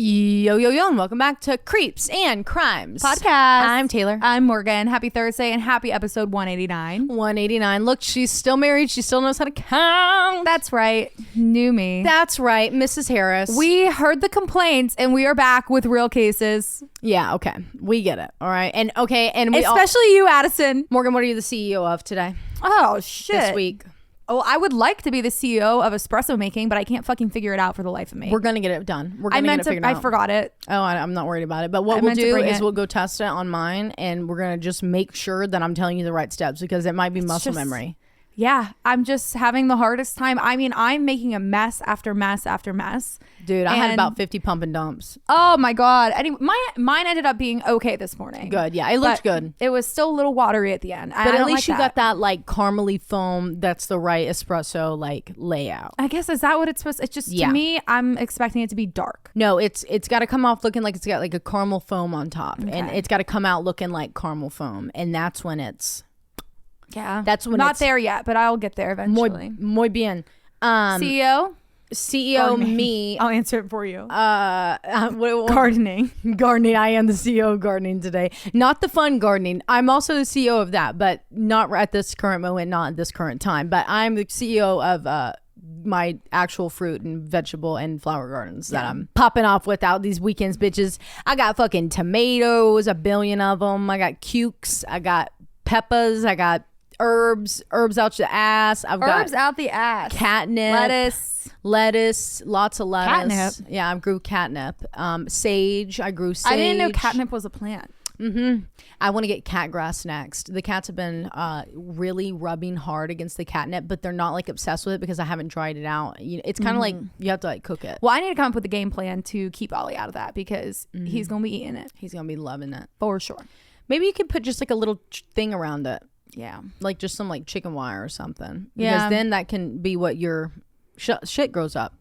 Yo, and welcome back to Creeps and Crimes Podcast. I'm Taylar. I'm Morgan. Happy Thursday and happy episode 189. 189. Look, she's still married. She still knows how to count. That's right. New me. That's right, Mrs. Harris. We heard the complaints and we are back with real cases. Yeah, okay. We get it. All right. And we especially you, Addison. Morgan, what are you the CEO of today? Oh, shit. This week. Oh, I would like to be the CEO of Espresso making, but I can't fucking figure it out for the life of me. We're going to get it done. I forgot it. Oh, I'm not worried about it. But what we'll do is we'll go test it on mine, and we're going to just make sure that I'm telling you the right steps because it might be muscle memory. Yeah. I'm just having the hardest time. I mean, I'm making a mess after mess after mess. Dude, I had about 50 pump and dumps. Oh my God. Anyway, mine ended up being okay this morning. Good. Yeah, it looked good. It was still a little watery at the end. But at least you got that like caramely foam. That's the right espresso like layout. I guess, is that what it's supposed to? It's just, to me, I'm expecting it to be dark. No, it's got to come off looking like it's got like a caramel foam on top. Okay. And it's got to come out looking like caramel foam. And that's when it's... Yeah. That's when not there yet, but I'll get there eventually. Muy bien. CEO, gardening. Me. I'll answer it for you. Gardening. I am the CEO of gardening today. Not the fun gardening. I'm also the CEO of that, but not at this current moment, not at this current time. But I'm the CEO of my actual fruit and vegetable and flower gardens that I'm popping off without these weekends, bitches. I got fucking tomatoes, a billion of them. I got cukes. I got peppers. I got herbs out the ass. Herbs out the ass. Catnip. Lettuce, lots of lettuce. Catnip. Yeah, I grew catnip. Sage, I grew sage. I didn't know catnip was a plant. Mm-hmm. I want to get cat grass next. The cats have been really rubbing hard against the catnip, but they're not like obsessed with it because I haven't dried it out. It's kind of like you have to like cook it. Well, I need to come up with a game plan to keep Ollie out of that because he's going to be eating it. He's going to be loving it. For sure. Maybe you could put just like a little thing around it. Yeah. Like just some like chicken wire or something. Yeah. Because then that can be what your shit grows up.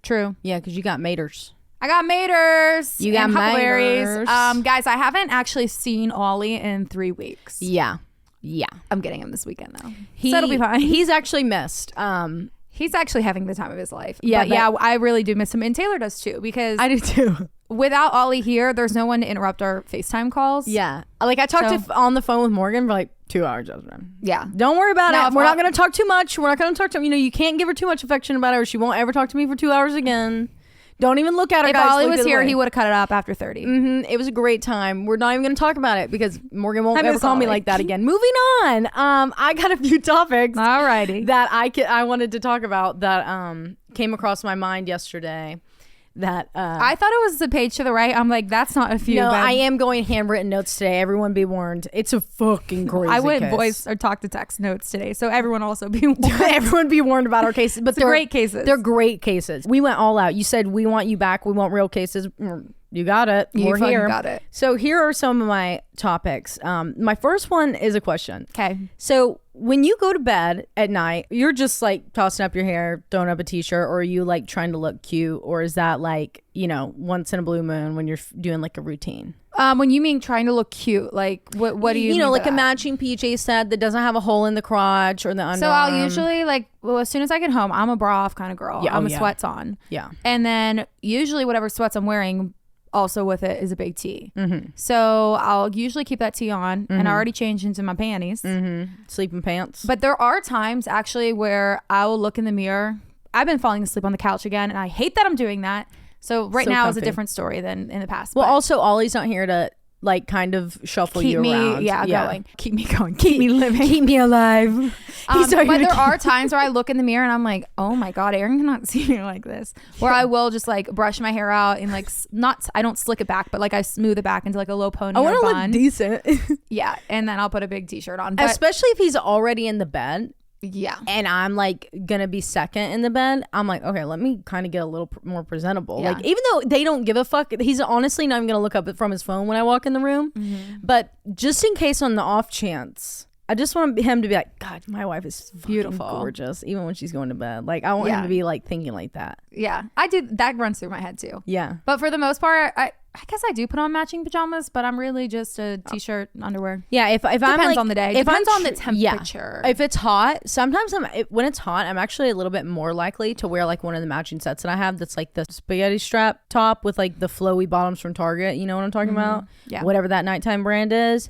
True. Yeah, because you got maters. I got maters. You got huckleberries. Guys, I haven't actually seen Ollie in 3 weeks. Yeah. I'm getting him this weekend though. So it'll be fine. He's actually missed. He's actually having the time of his life. Yeah, but I really do miss him. And Taylar does too because I do too. Without Ollie here, there's no one to interrupt our FaceTime calls. Yeah. Like I talked on the phone with Morgan for like 2 hours. Yeah. Don't worry about it. We're not going to talk too much. We're not going to talk to you can't give her too much affection about her or she won't ever talk to me for 2 hours again. Don't even look at her, if guys. If Ollie was here, he would have cut it up after 30. Mm-hmm. It was a great time. We're not even going to talk about it because Morgan won't ever call me like that again. Moving on. I got a few topics. Alrighty. That I wanted to talk about that came across my mind yesterday. That I thought it was the page to the right. I'm like, that's not a few. No, I am going handwritten notes today. Everyone be warned. It's a fucking crazy I went case. Voice or talk to text notes today, so everyone also be warned. Everyone be warned about our cases. But they're great cases. They're great cases. We went all out. You said we want you back. We want real cases. You got it. We're here. Got it. So here are some of my topics. My first one is a question. Okay. So when you go to bed at night, you're just like tossing up your hair, throwing up a t-shirt, or are you like trying to look cute? Or is that like, once in a blue moon when you're doing like a routine? When you mean trying to look cute, like what do you mean like by a matching PJ set that doesn't have a hole in the crotch or the underarm. So I'll usually as soon as I get home, I'm a bra off kind of girl. Yeah, I'm a sweats on. Yeah. And then usually whatever sweats I'm wearing also with it is a big tee. Mm-hmm. So I'll usually keep that tee on and I already changed into my panties. Mm-hmm. Sleeping pants. But there are times actually where I will look in the mirror. I've been falling asleep on the couch again and I hate that I'm doing that. So now comfy. Is a different story than in the past. Well, also Ollie's not here to like kind of shuffle you around. Going. Keep me going. Keep me living. Keep me alive. But there are times where I look in the mirror and I'm like, oh my God, Aaron cannot see me like this. Where I will just like brush my hair out and like I don't slick it back, but like I smooth it back into like a low pony. I want to look decent. Yeah. And then I'll put a big t-shirt on. Especially if he's already in the bed. Yeah. And I'm like gonna be second in the bed. I'm like, okay, let me kind of get a little more presentable. Yeah. Like, even though they don't give a fuck, he's honestly not even gonna look up from his phone when I walk in the room. Mm-hmm. But just in case, on the off chance, I just want him to be like, God, my wife is beautiful, gorgeous, even when she's going to bed. Like, I want him to be like thinking like that. Yeah, I do. That runs through my head too. Yeah. But for the most part, I guess I do put on matching pajamas, but I'm really just a t-shirt and underwear. Yeah, if I'm Depends like, on the day. If Depends I'm on the temperature. Yeah. If it's hot, sometimes when it's hot, I'm actually a little bit more likely to wear like one of the matching sets that I have. That's like the spaghetti strap top with like the flowy bottoms from Target. You know what I'm talking about? Yeah. Whatever that nighttime brand is.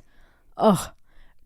Oh,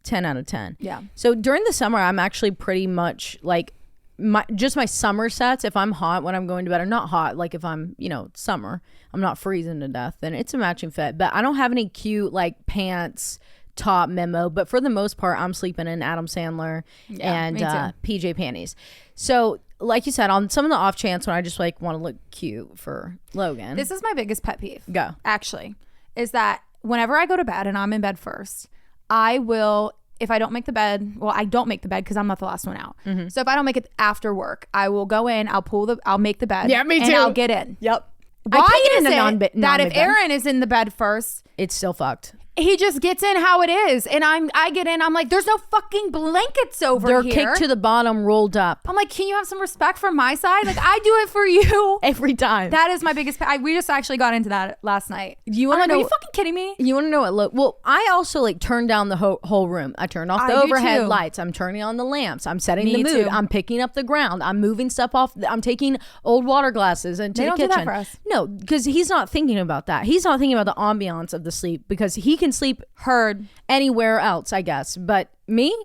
10 out of 10. Yeah. So during the summer, I'm actually pretty much like my summer sets. If I'm hot when I'm going to bed, or not hot, like if I'm, summer, I'm not freezing to death, then it's a matching fit. But I don't have any cute like pants, top memo. But for the most part, I'm sleeping in Adam Sandler and PJ panties. So like you said, on some of the off chance when I just like want to look cute for Logan. This is my biggest pet peeve. Go. Actually, is that whenever I go to bed and I'm in bed first, I will, if I don't make the bed, well, I don't make the bed because I'm not the last one out. Mm-hmm. So if I don't make it after work, I will go in, I'll make the bed. Yeah, me too. And I'll get in. Yep. Why is it that if Aaron is in the bed first, it's still fucked? He just gets in how it is, and I get in. I'm like, there's no fucking blankets over here. They're kicked to the bottom, rolled up. I'm like, can you have some respect for my side? Like, I do it for you every time. That is my biggest. We just actually got into that last night. You want to know? Are you fucking kidding me? You want to know what? Well, I also like turned down the whole room. I turned off the overhead lights. I'm turning on the lamps. I'm setting the mood. I'm picking up the ground. I'm moving stuff off. I'm taking old water glasses into the kitchen. Do that for us. No, because he's not thinking about that. He's not thinking about the ambiance of the sleep because he can sleep anywhere else, I guess. But me,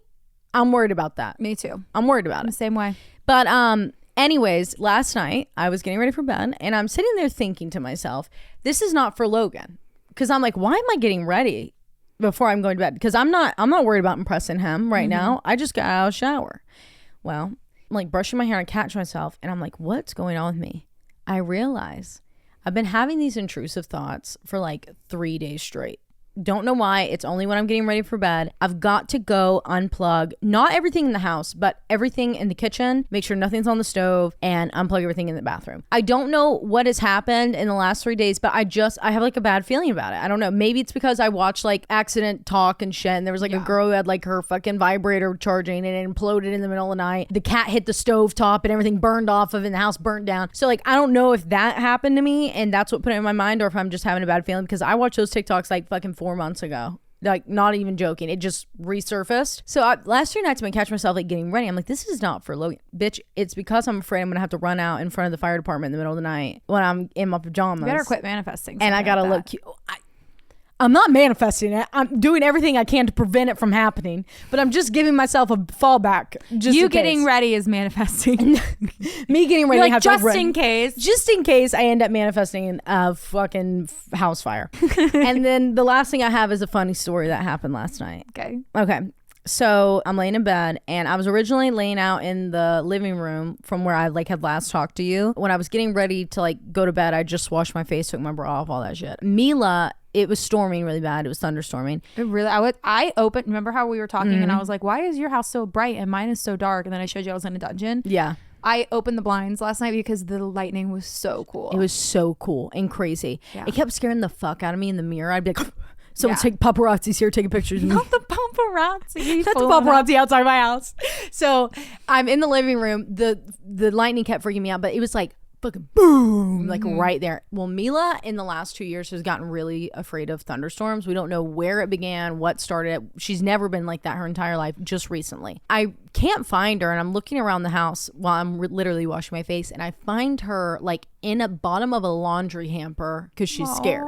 I'm worried about that. Me too. I'm worried about it. The same way. But anyways, last night I was getting ready for bed and I'm sitting there thinking to myself, this is not for Logan. Because I'm like, why am I getting ready before I'm going to bed? Because I'm not worried about impressing him right now. I just got out of the shower. Well, I'm like brushing my hair and I catch myself and I'm like, what's going on with me? I realize I've been having these intrusive thoughts for like 3 days straight. Don't know why. It's only when I'm getting ready for bed. I've got to go unplug not everything in the house, but everything in the kitchen. Make sure nothing's on the stove and unplug everything in the bathroom. I don't know what has happened in the last 3 days, but I have like a bad feeling about it. I don't know. Maybe it's because I watched like Accident Talk and shit. And there was like a girl who had like her fucking vibrator charging and it imploded in the middle of the night. The cat hit the stove top and everything burned off of it and the house burnt down. So like, I don't know if that happened to me and that's what put it in my mind or if I'm just having a bad feeling because I watched those TikToks like fucking 4 months ago. Like, not even joking. It just resurfaced. So last 2 nights when I catch myself like getting ready, I'm like, this is not for Logan. Bitch, it's because I'm afraid I'm going to have to run out in front of the fire department in the middle of the night when I'm in my pajamas. You better quit manifesting. And I got to look cute. I'm not manifesting it. I'm doing everything I can to prevent it from happening, but I'm just giving myself a fallback. Just you getting ready is manifesting. Me getting ready. Like, just in case. Just in case I end up manifesting a fucking house fire. And then the last thing I have is a funny story that happened last night. Okay. So I'm laying in bed and I was originally laying out in the living room from where I like had last talked to you. When I was getting ready to like go to bed, I just washed my face, took my bra off, all that shit. Mila, it was storming really bad. It was thunderstorming. It really, I opened, remember how we were talking and I was like, why is your house so bright and mine is so dark? And then I showed you I was in a dungeon. Yeah. I opened the blinds last night because the lightning was so cool. It was so cool and crazy. Yeah. It kept scaring the fuck out of me in the mirror. I'd be like, someone's taking paparazzi's here taking pictures of me. Not the paparazzi. That's the paparazzi outside my house. So I'm in the living room. The lightning kept freaking me out, but it was like fucking boom, like right there. Well, Mila in the last 2 years has gotten really afraid of thunderstorms. We don't know where it began, what started it. She's never been like that her entire life, just recently. I can't find her and I'm looking around the house while I'm literally washing my face and I find her like in a bottom of a laundry hamper because she's scared.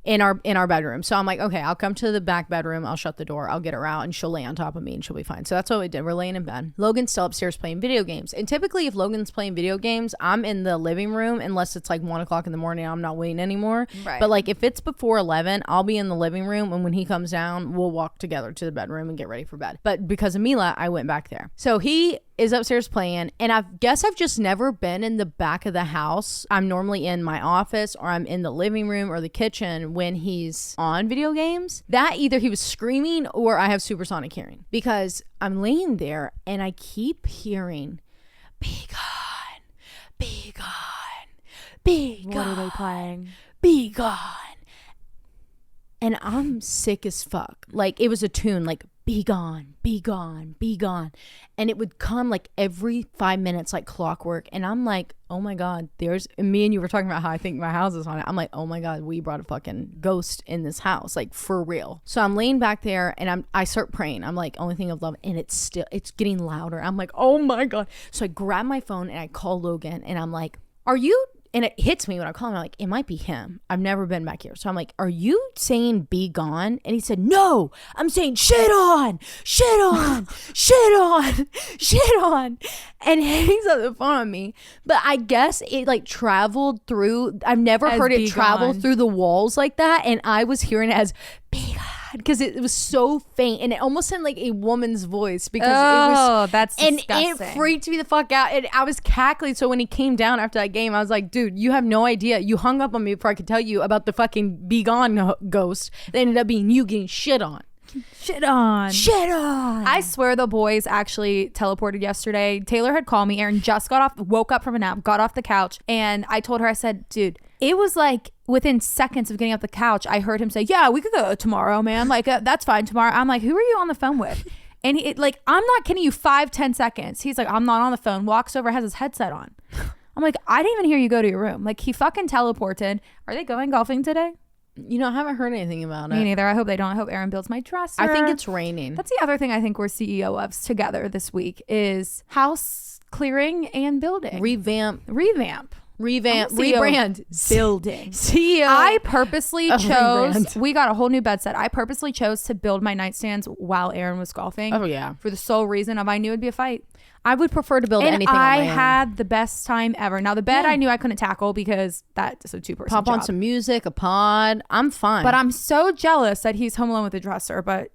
In our bedroom. So I'm like, okay, I'll come to the back bedroom. I'll shut the door. I'll get her out and she'll lay on top of me and she'll be fine. So that's what we did. We're laying in bed. Logan's still upstairs playing video games. And typically if Logan's playing video games, I'm in the living room unless it's like 1 o'clock in the morning. I'm not waiting anymore. Right. But like if it's before 11, I'll be in the living room. And when he comes down, we'll walk together to the bedroom and get ready for bed. But because of Mila, I went back there. So he is upstairs playing and I guess I've just never been in the back of the house. I'm normally in my office or I'm in the living room or the kitchen when he's on video games. That either he was screaming or I have supersonic hearing because I'm laying there and I keep hearing be gone, be gone, be gone. What are they playing? Be gone. And I'm sick as fuck. Like it was a tune like be gone, be gone, be gone. And it would come like every 5 minutes, like clockwork. And I'm like, oh my God, and me and you were talking about how I think my house is haunted. I'm like, oh my God, we brought a fucking ghost in this house, like for real. So I'm laying back there and I start praying. I'm like, only thing of love. And it's getting louder. I'm like, oh my God. So I grab my phone and I call Logan and I'm like, are you? And it hits me when I call him. I'm like, it might be him. I've never been back here. So I'm like, are you saying be gone? And he said, no, I'm saying shit on, shit on, shit on, shit on. And hangs up the phone on me. But I guess it like traveled through. I've never heard it travel through the walls like that. And I was hearing it as be gone. Because it was so faint and it almost sounded like a woman's voice because it was that's disgusting. And it freaked me the fuck out and I was cackling. So when he came down after that game I was like, dude, you have no idea, you hung up on me before I could tell you about the fucking be gone ghost that ended up being you getting shit on. Shit on. I swear the boys actually teleported yesterday. Taylar had called me. Aaron just woke up from a nap, got off the couch, and I told her, I said, dude, it was like within seconds of getting off the couch, I heard him say, yeah, we could go tomorrow, man. Like, that's fine tomorrow. I'm like, who are you on the phone with? And I'm not kidding you, 5-10 seconds. He's like, I'm not on the phone. Walks over, has his headset on. I'm like, I didn't even hear you go to your room. Like, he fucking teleported. Are they going golfing today? You know, I haven't heard anything about it. Me neither. I hope they don't. I hope Aaron builds my dresser. I think it's raining. That's the other thing I think we're CEO of together this week is house clearing and building. Rebrand. Building. CEO. I purposely chose, we got a whole new bed set. I purposely chose to build my nightstands while Aaron was golfing. Oh, yeah. For the sole reason of I knew it'd be a fight. I would prefer to build anything on my own. I had the best time ever. Now, the bed I knew I couldn't tackle because that's a 2-person Pop job. on some music, a pod. I'm fine. But I'm so jealous that he's home alone with the dresser, but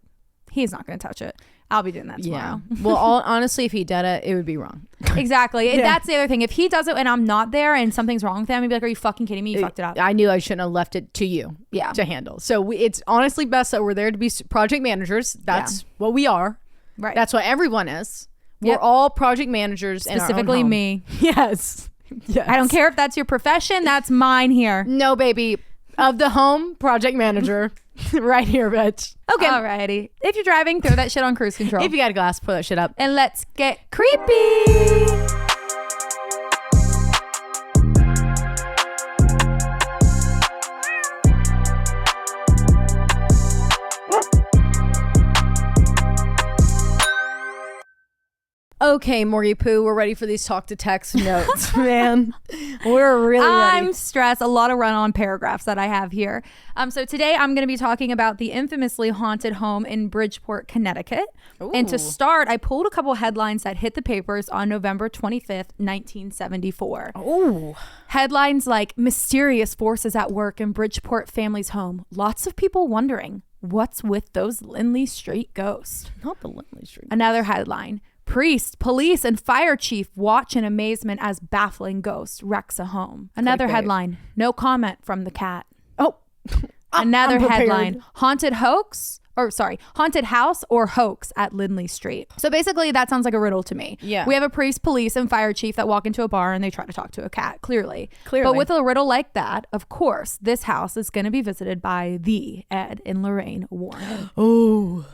he's not going to touch it. I'll be doing that tomorrow. Yeah. Well, honestly, if he did it, it would be wrong. Exactly. Yeah. That's the other thing. If he does it and I'm not there and something's wrong with him, I'd be like, are you fucking kidding me? You fucked it up. I knew I shouldn't have left it to you to handle. So it's honestly best that we're there to be project managers. That's what we are. Right. That's what everyone is. We're all project managers. Specifically in our own home. Me. Yes. I don't care if that's your profession. That's mine here. No, baby. Of the home, project manager. Right here, bitch. Okay. Alrighty. If you're driving, throw that shit on cruise control. If you got a glass, pull that shit up. And let's get creepy. Okay, Morgie Poo, we're ready for these talk to text notes, man. We're really ready. I'm stressed. A lot of run-on paragraphs that I have here. So today I'm going to be talking about the infamously haunted home in Bridgeport, Connecticut. Ooh. And to start, I pulled a couple headlines that hit the papers on November 25th, 1974. Ooh. Headlines like mysterious forces at work in Bridgeport family's home. Lots of people wondering what's with those Lindley Street ghosts. Not the Lindley Street. Another headline. Priest, police, and fire chief watch in amazement as baffling ghost wrecks a home. Another headline. No comment from the cat. Oh. Another headline. Haunted hoax or hoax at Lindley Street. So basically that sounds like a riddle to me. Yeah. We have a priest, police, and fire chief that walk into a bar and they try to talk to a cat, clearly. But with a riddle like that, of course, this house is going to be visited by the Ed and Lorraine Warren. Oh.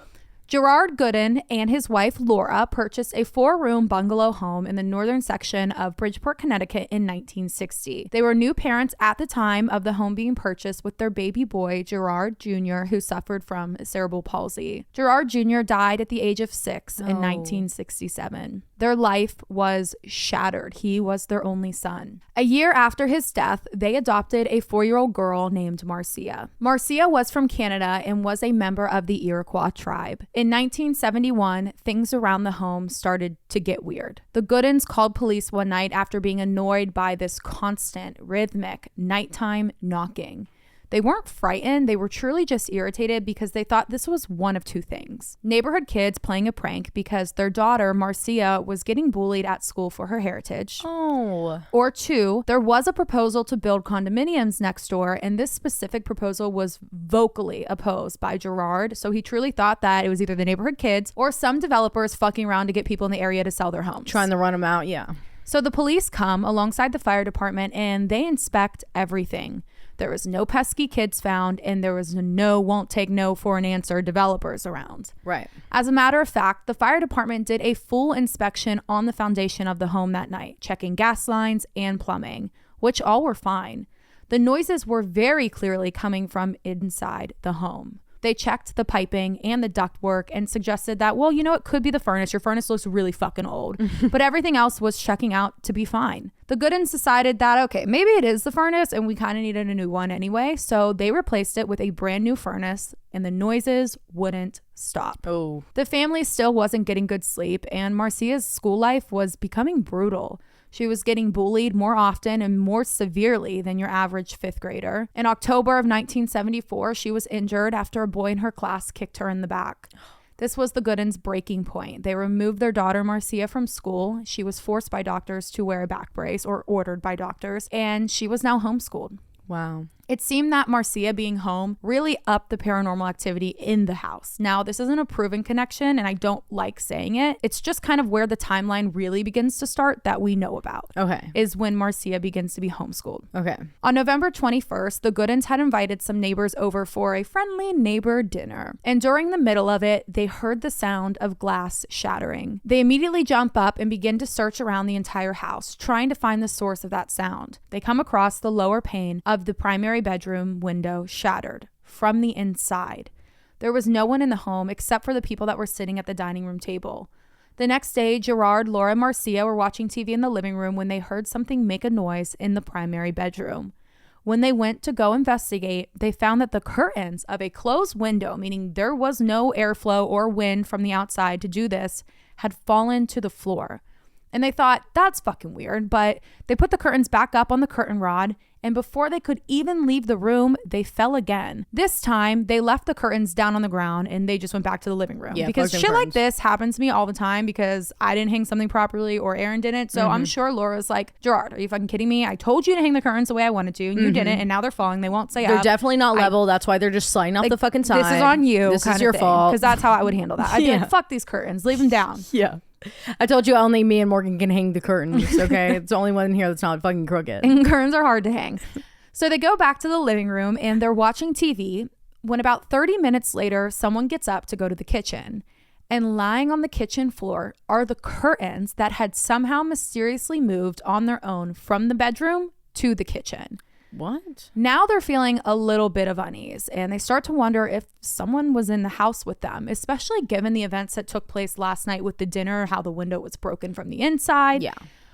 Gerard Gooden and his wife Laura purchased a 4-room bungalow home in the northern section of Bridgeport, Connecticut in 1960. They were new parents at the time of the home being purchased with their baby boy, Gerard Jr., who suffered from cerebral palsy. Gerard Jr. died at the age of 6 in 1967. Their life was shattered. He was their only son. A year after his death, they adopted a 4-year-old girl named Marcia. Marcia was from Canada and was a member of the Iroquois tribe. In 1971, things around the home started to get weird. The Goodens called police one night after being annoyed by this constant, rhythmic, nighttime knocking. They weren't frightened, they were truly just irritated because they thought this was one of two things. Neighborhood kids playing a prank because their daughter, Marcia, was getting bullied at school for her heritage. Oh. Or 2, there was a proposal to build condominiums next door, and this specific proposal was vocally opposed by Gerard, so he truly thought that it was either the neighborhood kids or some developers fucking around to get people in the area to sell their homes. Trying to run them out, yeah. So the police come alongside the fire department and they inspect everything. There was no pesky kids found, and there was no won't take no for an answer developers around. Right. As a matter of fact, the fire department did a full inspection on the foundation of the home that night, checking gas lines and plumbing, which all were fine. The noises were very clearly coming from inside the home. They checked the piping and the ductwork and suggested that, well, it could be the furnace. Your furnace looks really fucking old. But everything else was checking out to be fine. The Goodins decided that, okay, maybe it is the furnace and we kind of needed a new one anyway. So they replaced it with a brand new furnace and the noises wouldn't stop. Oh. The family still wasn't getting good sleep, and Marcia's school life was becoming brutal. She was getting bullied more often and more severely than your average fifth grader. In October of 1974, she was injured after a boy in her class kicked her in the back. This was the Goodins' breaking point. They removed their daughter Marcia from school. She was forced by doctors to wear a back brace, or ordered by doctors, and she was now homeschooled. Wow. It seemed that Marcia being home really upped the paranormal activity in the house. Now, this isn't a proven connection, and I don't like saying it. It's just kind of where the timeline really begins to start that we know about. Okay. Is when Marcia begins to be homeschooled. Okay. On November 21st, the Goodins had invited some neighbors over for a friendly neighbor dinner. And during the middle of it, they heard the sound of glass shattering. They immediately jump up and begin to search around the entire house, trying to find the source of that sound. They come across the lower pane of the primary bedroom window shattered from the inside. There was no one in the home except for the people that were sitting at the dining room table. The next day, Gerard, Laura, and Marcia were watching TV in the living room when they heard something make a noise in the primary bedroom. When they went to go investigate, they found that the curtains of a closed window, meaning there was no airflow or wind from the outside to do this, had fallen to the floor. And they thought, that's fucking weird, but they put the curtains back up on the curtain rod, and before they could even leave the room, they fell again. This time, they left the curtains down on the ground and they just went back to the living room. Yeah, because shit like this happens to me all the time because I didn't hang something properly or Aaron didn't. So I'm sure Laura's like, Gerard, are you fucking kidding me? I told you to hang the curtains the way I wanted to. You didn't, and now they're falling. They won't stay up. They're definitely not level. That's why they're just sliding off the fucking side. This is on you. This is your fault. Because that's how I would handle that. I'd be like, fuck these curtains. Leave them down. Yeah. I told you only me and Morgan can hang the curtains, okay? It's the only one in here that's not fucking crooked. And curtains are hard to hang. So they go back to the living room and they're watching TV when about 30 minutes later, someone gets up to go to the kitchen. And lying on the kitchen floor are the curtains that had somehow mysteriously moved on their own from the bedroom to the kitchen. What? Now they're feeling a little bit of unease and they start to wonder if someone was in the house with them, especially given the events that took place last night with the dinner, how the window was broken from the inside. Yeah.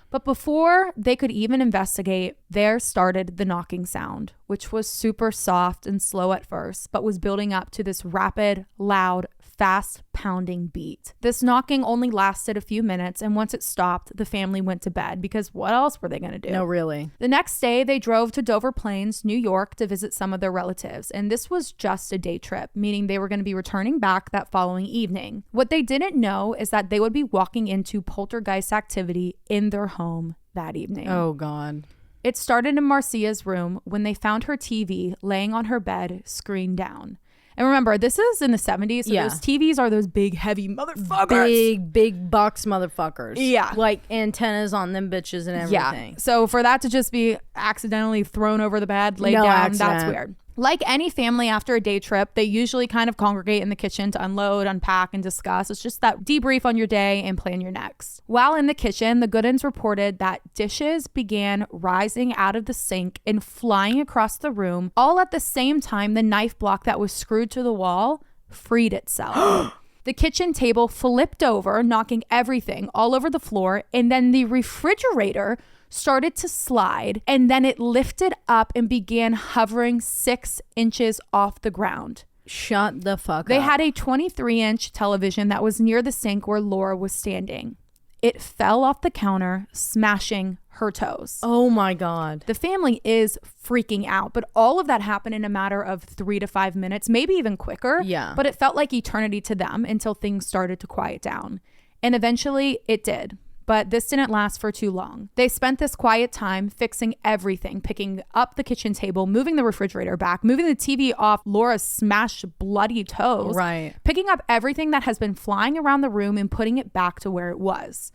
But before they could even investigate, there started the knocking sound, which was super soft and slow at first, but was building up to this rapid, loud, fast pounding beat. This knocking only lasted a few minutes, and once it stopped, the family went to bed because what else were they going to do? No, really. The next day, they drove to Dover Plains, New York to visit some of their relatives, and this was just a day trip, meaning they were going to be returning back that following evening. What they didn't know is that they would be walking into poltergeist activity in their home that evening. Oh, God. It started in Marcia's room when they found her TV laying on her bed, screen down. And remember, this is in the 70s, so those TVs are those big, heavy motherfuckers. Big box motherfuckers. Yeah. Like antennas on them bitches and everything. Yeah. So for that to just be accidentally thrown over the bed, laid down, that's weird. Like any family after a day trip, they usually kind of congregate in the kitchen to unload, unpack, and discuss. It's just that debrief on your day and plan your next. While in the kitchen, the Goodins reported that dishes began rising out of the sink and flying across the room, all at the same time the knife block that was screwed to the wall freed itself. The kitchen table flipped over, knocking everything all over the floor, and then the refrigerator started to slide, and then it lifted up and began hovering 6 inches off the ground. Shut the fuck up. They had a 23-inch television that was near the sink where Laura was standing. It fell off the counter, smashing her toes. Oh my God. The family is freaking out, but all of that happened in a matter of 3 to 5 minutes, maybe even quicker. Yeah. But it felt like eternity to them until things started to quiet down. And eventually it did. But this didn't last for too long. They spent this quiet time fixing everything, picking up the kitchen table, moving the refrigerator back, moving the TV off Laura's smashed bloody toes, right? Picking up everything that has been flying around the room and putting it back to where it was.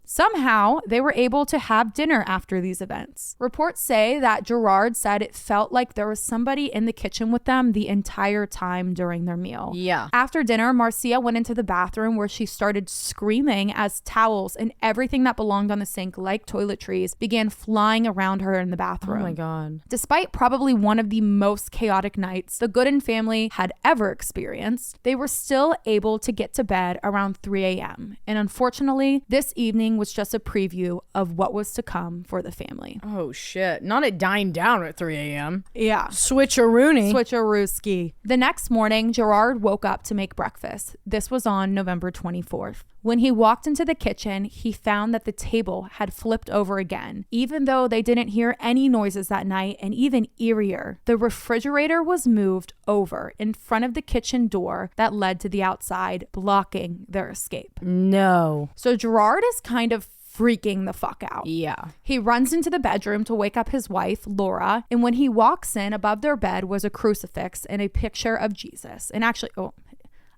Somehow, they were able to have dinner after these events. Reports say that Gerard said it felt like there was somebody in the kitchen with them the entire time during their meal. Yeah. After dinner, Marcia went into the bathroom where she started screaming as towels and everything that belonged on the sink, like toiletries, began flying around her in the bathroom. Oh my God. Despite probably one of the most chaotic nights the Gooden family had ever experienced, they were still able to get to bed around 3 a.m. And unfortunately, this evening was just a preview of what was to come for the family. Oh shit. Not it dying down at 3 a.m. Yeah. Switcheroonie. Switcherooski. The next morning, Gerard woke up to make breakfast. This was on November 24th. When he walked into the kitchen, he found that the table had flipped over again. Even though they didn't hear any noises that night, and even eerier, the refrigerator was moved over in front of the kitchen door that led to the outside, blocking their escape. No. So Gerard is kind of freaking the fuck out. Yeah. He runs into the bedroom to wake up his wife, Laura, and when he walks in, above their bed was a crucifix and a picture of Jesus. And actually,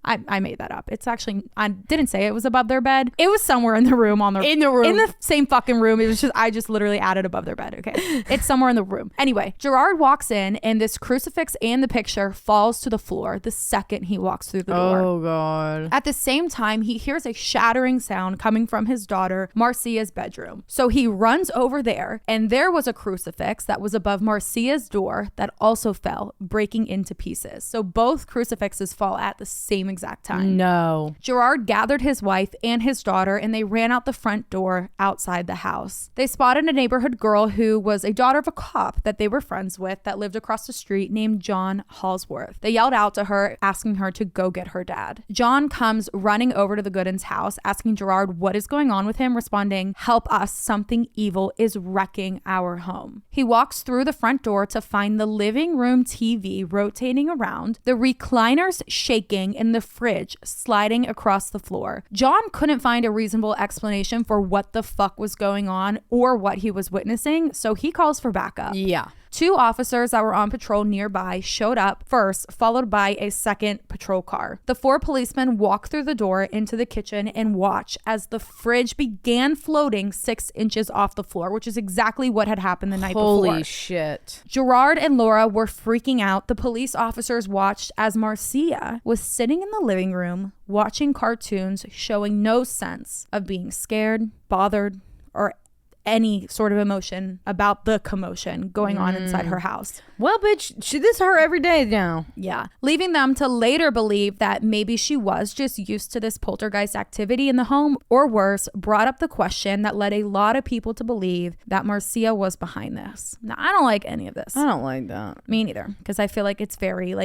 I made that up. It's actually, I didn't say it was above their bed. It was somewhere in the room in the same fucking room. It was just, I just literally added above their bed. Okay. It's somewhere in the room. Anyway, Gerard walks in and this crucifix and the picture falls to the floor the second he walks through the door. Oh God. At the same time, he hears a shattering sound coming from his daughter, Marcia's bedroom. So he runs over there and there was a crucifix that was above Marcia's door that also fell, breaking into pieces. So both crucifixes fall at the same exact time. No. Gerard gathered his wife and his daughter and they ran out the front door outside the house. They spotted a neighborhood girl who was a daughter of a cop that they were friends with that lived across the street named John Halsworth. They yelled out to her, asking her to go get her dad. John comes running over to the Goodens' house, asking Gerard what is going on with him, responding, "Help us, something evil is wrecking our home." He walks through the front door to find the living room TV rotating around, the recliners shaking, and the fridge sliding across the floor. John couldn't find a reasonable explanation for what the fuck was going on or what he was witnessing, so he calls for backup. Yeah. 2 officers that were on patrol nearby showed up first, followed by a second patrol car. The 4 policemen walked through the door into the kitchen and watched as the fridge began floating 6 inches off the floor, which is exactly what had happened the night before. Holy shit. Gerard and Laura were freaking out. The police officers watched as Marcia was sitting in the living room watching cartoons, showing no sense of being scared, bothered, or any sort of emotion about the commotion going on inside her house. Well, bitch, this her every day now. Yeah. Leaving them to later believe that maybe she was just used to this poltergeist activity in the home, or worse, brought up the question that led a lot of people to believe that Marcia was behind this. Now, I don't like any of this. I don't like that. Me neither, because I feel like it's very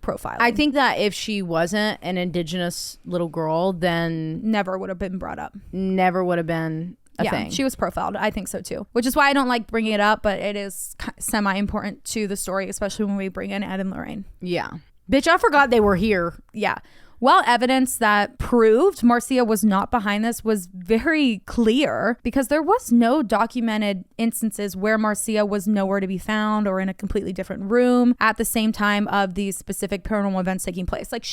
profiling. I think that if she wasn't an indigenous little girl, then never would have been brought up. Never would have been a thing. She was profiled. I think so too, which is why I don't like bringing it up, but it is semi-important to the story, especially when we bring in Ed and Lorraine. Yeah. Bitch, I forgot they were here. Yeah. Well, evidence that proved Marcia was not behind this was very clear because there was no documented instances where Marcia was nowhere to be found or in a completely different room at the same time of these specific paranormal events taking place. Like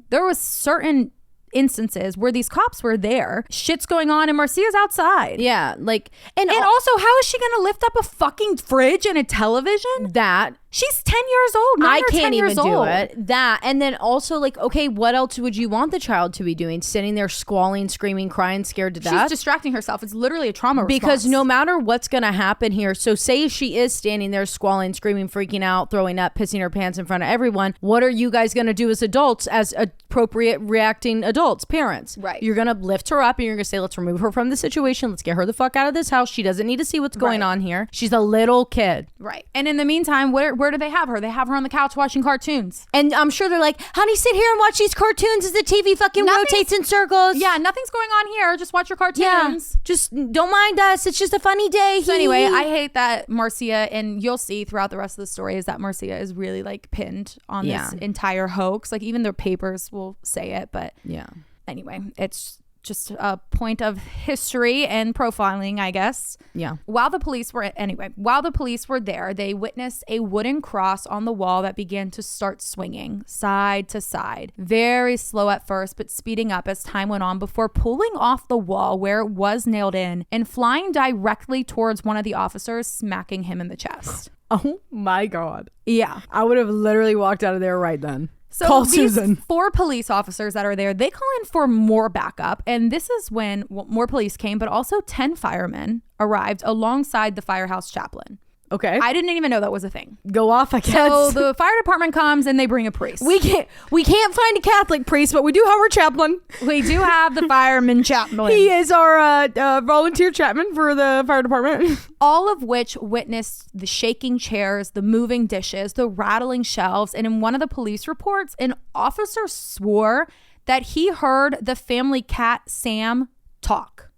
there was certain instances where these cops were there, shit's going on, and Marcia's outside. Yeah, and also, how is she gonna lift up a fucking fridge and a television? That she's 10 years old. I can't even do it. That, and then also okay, what else would you want the child to be doing? Sitting there squalling, screaming, crying, scared to death? She's distracting herself. It's literally a trauma response. Because no matter what's gonna happen here, so say she is standing there squalling, screaming, freaking out, throwing up, pissing her pants in front of everyone, what are you guys gonna do as adults, as appropriate reacting adults, parents? Right. You're gonna lift her up and you're gonna say, let's remove her from the situation, let's get her the fuck out of this house. She doesn't need to see what's going on here. She's a little kid. Right. And in the meantime, where do they have her? They have her on the couch watching cartoons. And I'm sure they're like, honey, sit here and watch these cartoons as the TV fucking rotates in circles. Yeah, nothing's going on here. Just watch your cartoons. Yeah, just don't mind us. It's just a funny day. So anyway, I hate that Marcia, and you'll see throughout the rest of the story, is that Marcia is really pinned on this entire hoax. Even their papers will say it, but yeah. Anyway, it's just a point of history and profiling, I guess. Yeah. While the police were there, they witnessed a wooden cross on the wall that began to start swinging side to side. Very slow at first, but speeding up as time went on before pulling off the wall where it was nailed in and flying directly towards one of the officers, smacking him in the chest. Oh my God. Yeah. I would have literally walked out of there right then. So Call these Susan. 4 police officers that are there, they call in for more backup. And this is when more police came, but also 10 firemen arrived alongside the firehouse chaplain. Okay. I didn't even know that was a thing. Go off, I guess. So the fire department comes and they bring a priest. We can't find a Catholic priest, but we do have our chaplain. We do have the fireman chaplain. He is our volunteer chaplain for the fire department. All of which witnessed the shaking chairs, the moving dishes, the rattling shelves. And in one of the police reports, an officer swore that he heard the family cat, Sam, talk.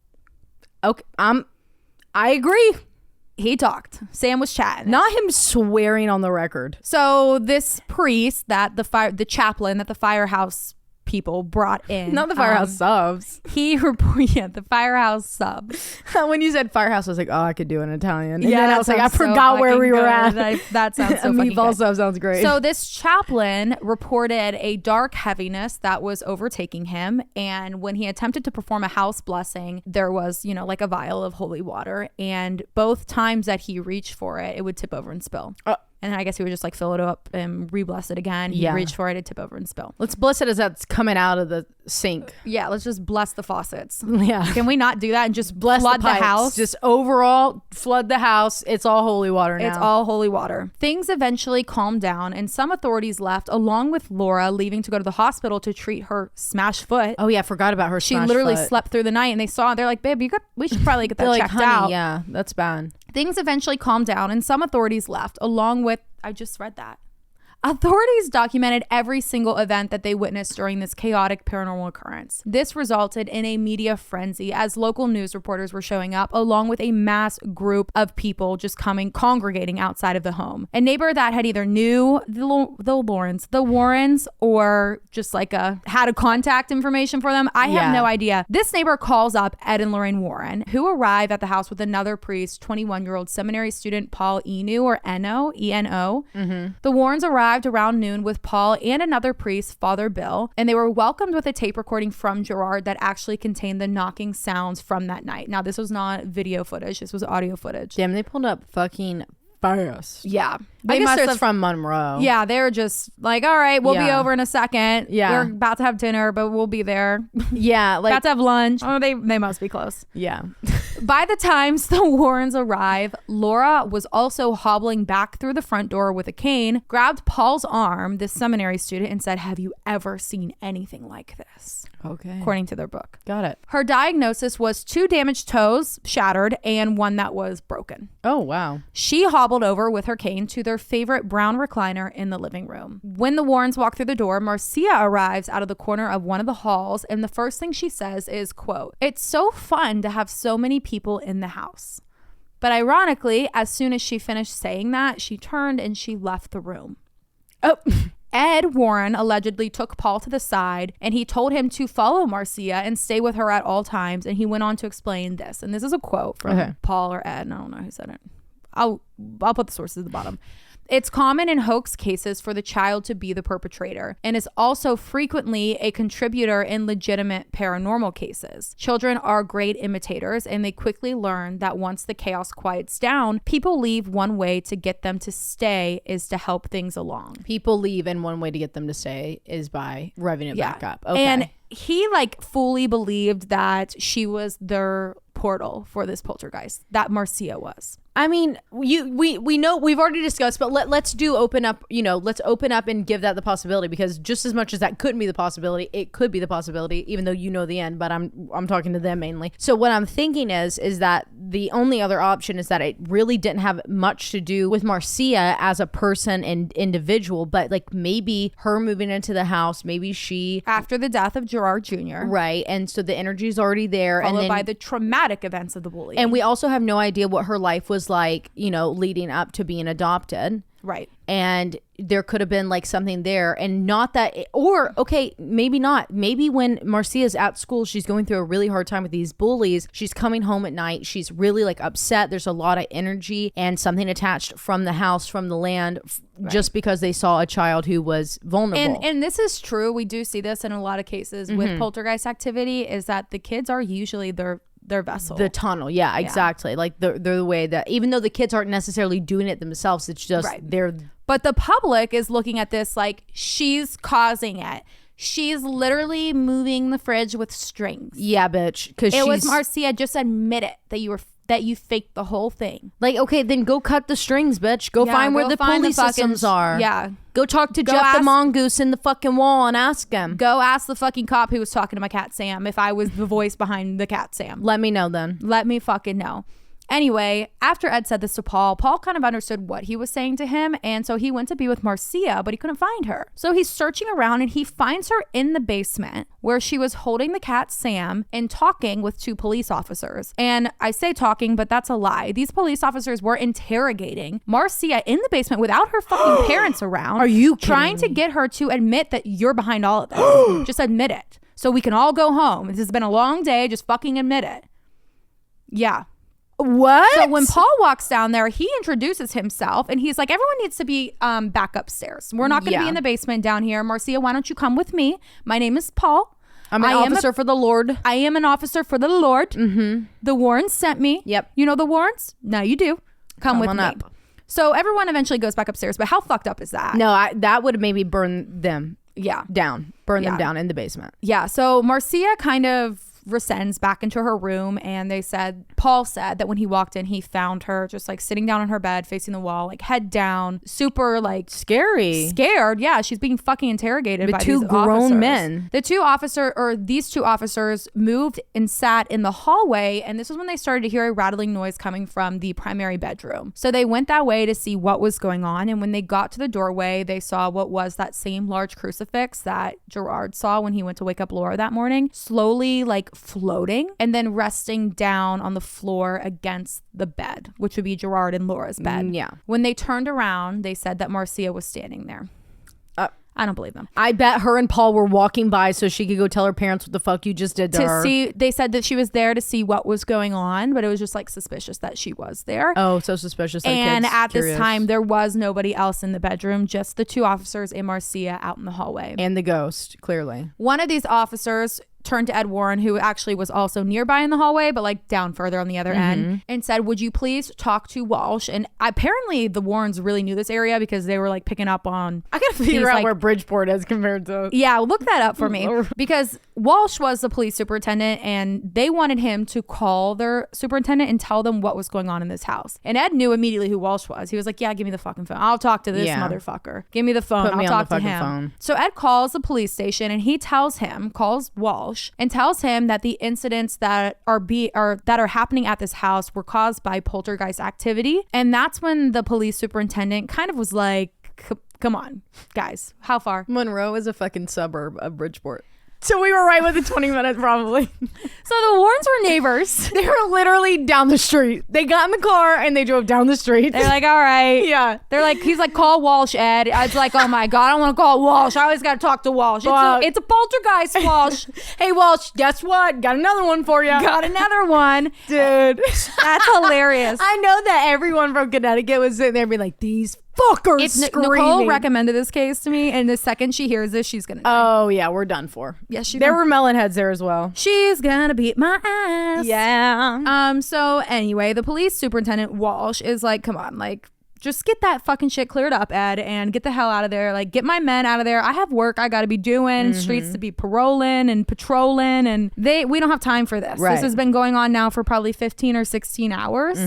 Okay. I agree. He talked. Sam was chatting. Not him swearing on the record. So this priest that the chaplain that the firehouse people brought in. Not the firehouse subs. The firehouse sub. When you said firehouse, I was like, oh, I could do an Italian. And Yeah, then I that was like, I sounds so forgot where we fucking were at. good. That sounds so A fucking meatball good. sub sounds great. So this chaplain reported a dark heaviness that was overtaking him. And when he attempted to perform a house blessing, there was, like a vial of holy water. And both times that he reached for it, it would tip over and spill. And then I guess he would just like fill it up and re-bless it again. He'd reach for it, it'd tip over and spill. Let's bless it as that's coming out of the sink. Yeah, let's just bless the faucets. Yeah. Can we not do that and just Bless flood the the pipes. house? Just overall flood the house. It's all holy water now. It's all holy water. Things eventually calmed down and some authorities left along with Laura, leaving to go to the hospital to treat her smashed foot. Oh yeah, I forgot about her. She smashed literally foot. slept through the night and they saw it. They're like, babe, we should probably get that They're checked like, honey, out. yeah, that's bad. Things eventually calmed down and some authorities left along with, I just read that. Authorities documented every single event that they witnessed during this chaotic paranormal occurrence. This resulted in a media frenzy as local news reporters were showing up along with a mass group of people just congregating outside of the home. A neighbor that had either knew the Warrens or just like had a contact information for them. I have no idea. This neighbor calls up Ed and Lorraine Warren, who arrive at the house with another priest, 21-year-old seminary student Paul Eno or Eno, E-N-O. Mm-hmm. The Warrens arrived around noon with Paul and another priest, Father Bill, and they were welcomed with a tape recording from Gerard that actually contained the knocking sounds from that night. Now, this was not video footage. This was audio footage. Damn, they pulled up fucking fast. Yeah. I guess it's from Monroe. Yeah, they're just like, all right, we'll be over in a second. Yeah. We're about to have dinner, but we'll be there. Yeah. Like, about to have lunch. Oh, they must be close. Yeah. By the times the Warrens arrive, Laura was also hobbling back through the front door with a cane, grabbed Paul's arm, this seminary student, and said, have you ever seen anything like this? Okay. According to their book. Got it. Her diagnosis was 2 damaged toes, shattered, and 1 that was broken. Oh, wow. She hobbled over with her cane to their favorite brown recliner in the living room. When the Warrens walk through the door, Marcia arrives out of the corner of one of the halls, and the first thing she says is, quote, "It's so fun to have so many people in the house." But ironically, as soon as she finished saying that, she turned and she left the room. Oh. Ed Warren allegedly took Paul to the side and he told him to follow Marcia and stay with her at all times. And he went on to explain this. And this is a quote from Paul or Ed. And I don't know who said it. I'll put the sources at the bottom. It's common in hoax cases for the child to be the perpetrator and is also frequently a contributor in legitimate paranormal cases. Children are great imitators and they quickly learn that once the chaos quiets down, people leave. One way to get them to stay is to help things along. People leave, and one way to get them to stay is by revving it back up. Okay. And he fully believed that she was their portal for this poltergeist, that Marcia was. I mean, we know, we've already discussed, but let's open up, let's open up and give that the possibility, because just as much as that couldn't be the possibility, it could be the possibility, even though the end, but I'm talking to them mainly. So what I'm thinking is that the only other option is that it really didn't have much to do with Marcia as a person and individual, but maybe her moving into the house, maybe she... After the death of Gerard Jr. Right, and so the energy is already there. Followed and then, by the traumatic events of the bullying. And we also have no idea what her life was like, leading up to being adopted. Right. And there could have been like something there, and not that, or okay, maybe not. Maybe when Marcia's at school, she's going through a really hard time with these bullies. She's coming home at night. She's really like upset. There's a lot of energy and something attached from the house, from the land, just because they saw a child who was vulnerable. And this is true. We do see this in a lot of cases with poltergeist activity, is that the kids are usually their vessel, the tunnel. Yeah, exactly. Like they're the way that, even though the kids aren't necessarily doing it themselves, it's just they're. But the public is looking at this like she's causing it. She's literally moving the fridge with strings. Yeah, bitch. Because it was Marcia. Just admit it that you faked the whole thing. Like, okay, then go cut the strings, bitch. Go find where the pulley systems are. Yeah. Go talk to Jeff the mongoose in the fucking wall and ask him. Go ask the fucking cop who was talking to my cat Sam if I was the voice behind the cat Sam. Let me know then. Let me fucking know. Anyway, after Ed said this to Paul kind of understood what he was saying to him, and so he went to be with Marcia, but he couldn't find her. So he's searching around and he finds her in the basement where she was holding the cat Sam and talking with 2 police officers. And I say talking, but that's a lie. These police officers were interrogating Marcia in the basement without her fucking parents around. Are you kidding trying to get her to admit that you're behind all of this? Just admit it so we can all go home. This has been a long day. Just fucking admit it. Yeah. What? So when Paul walks down there, he introduces himself and he's like, everyone needs to be back upstairs. We're not going to be in the basement down here. Marcia, why don't you come with me? My name is Paul. I'm an officer for the Lord. I am an officer for the Lord. Mm-hmm. The Warrens sent me. Yep. You know the Warrens? Now you do. Come with me. Up. So everyone eventually goes back upstairs. But how fucked up is that? No, that would have maybe burned them down. Burn them down in the basement. Yeah. So Marcia kind of rescinds back into her room, and Paul said that when he walked in, he found her just like sitting down on her bed facing the wall, like head down, super like scared. Yeah, she's being fucking interrogated by 2 grown men. These two officers moved and sat in the hallway, and this was when they started to hear a rattling noise coming from the primary bedroom. So they went that way to see what was going on, and when they got to the doorway, they saw what was that same large crucifix that Gerard saw when he went to wake up Laura that morning, slowly like floating and then resting down on the floor against the bed, which would be Gerard and Laura's bed. Yeah. When they turned around, they said that Marcia was standing there. I don't believe them. I bet her and Paul were walking by so she could go tell her parents what the fuck you just did to her. They said that she was there to see what was going on, but it was just like suspicious that she was there. Oh, so suspicious. And at this time, there was nobody else in the bedroom, just the 2 officers and Marcia out in the hallway. And the ghost, clearly. One of these officers turned to Ed Warren, who actually was also nearby in the hallway, but like down further on the other end, and said, would you please talk to Walsh? And apparently the Warrens really knew this area because they were like picking up on, I gotta figure out where Bridgeport is compared to. Yeah, look that up for me. Because Walsh was the police superintendent and they wanted him to call their superintendent and tell them what was going on in this house. And Ed knew immediately who Walsh was. He was like, yeah, give me the fucking phone. I'll talk to this motherfucker. Give me the phone. I'll talk to him. Phone. So Ed calls the police station and he calls Walsh and tells him that the incidents that are happening at this house were caused by poltergeist activity. And that's when the police superintendent kind of was like, come on, guys, how far? Monroe is a fucking suburb of Bridgeport. So we were right with the 20 minutes probably. So the Warrens were neighbors. They were literally down the street. They got in the car and they drove down the street. They're like, all right. Yeah. They're like, he's like, call Walsh, Ed. I was like, oh my God, I don't want to call Walsh. I always got to talk to Walsh. It's a poltergeist, Walsh. Hey, Walsh, guess what? Got another one for you. Got another one. Dude. That's hilarious. I know that everyone from Connecticut was sitting there being like, these fuckers screaming. Nicole recommended this case to me, and the second she hears this, she's gonna die. Oh yeah, we're done for. Yes, there were melon heads there as well. She's gonna beat my ass. Yeah. So anyway, the police superintendent Walsh is like, come on, like, just get that fucking shit cleared up, Ed, and get the hell out of there. Like, get my men out of there. I have work I got to be doing, streets to be paroling and patrolling, and we don't have time for this. Right. This has been going on now for probably 15 or 16 hours.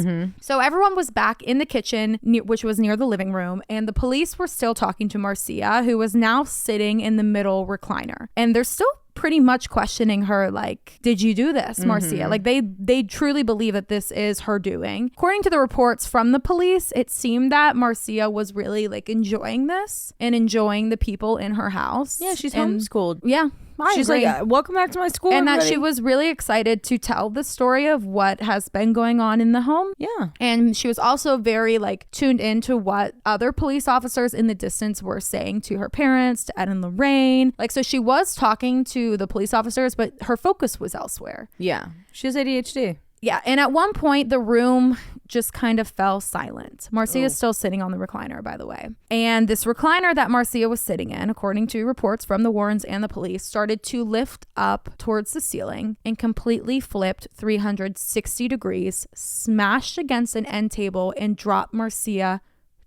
So everyone was back in the kitchen, which was near the living room, and the police were still talking to Marcia, who was now sitting in the middle recliner. And they're still pretty much questioning her, like, did you do this, Marcia? Like, they truly believe that this is her doing. According to the reports from the police, it seemed that Marcia was really like enjoying this and enjoying the people in her house. Yeah, she's homeschooled. Yeah. She's agree. like, welcome back to my school. And that everybody. she was really excited to tell the story of what has been going on in the home. Yeah. And she was also very like tuned into what other police officers in the distance were saying to her parents, to Ed and Lorraine. Like, so she was talking to the police officers, but her focus was elsewhere. Yeah. She has ADHD. Yeah. And at one point, the room just kind of fell silent. Marcia is still sitting on the recliner, by the way. And this recliner that Marcia was sitting in, according to reports from the Warrens and the police, started to lift up towards the ceiling and completely flipped 360 degrees, smashed against an end table, and dropped Marcia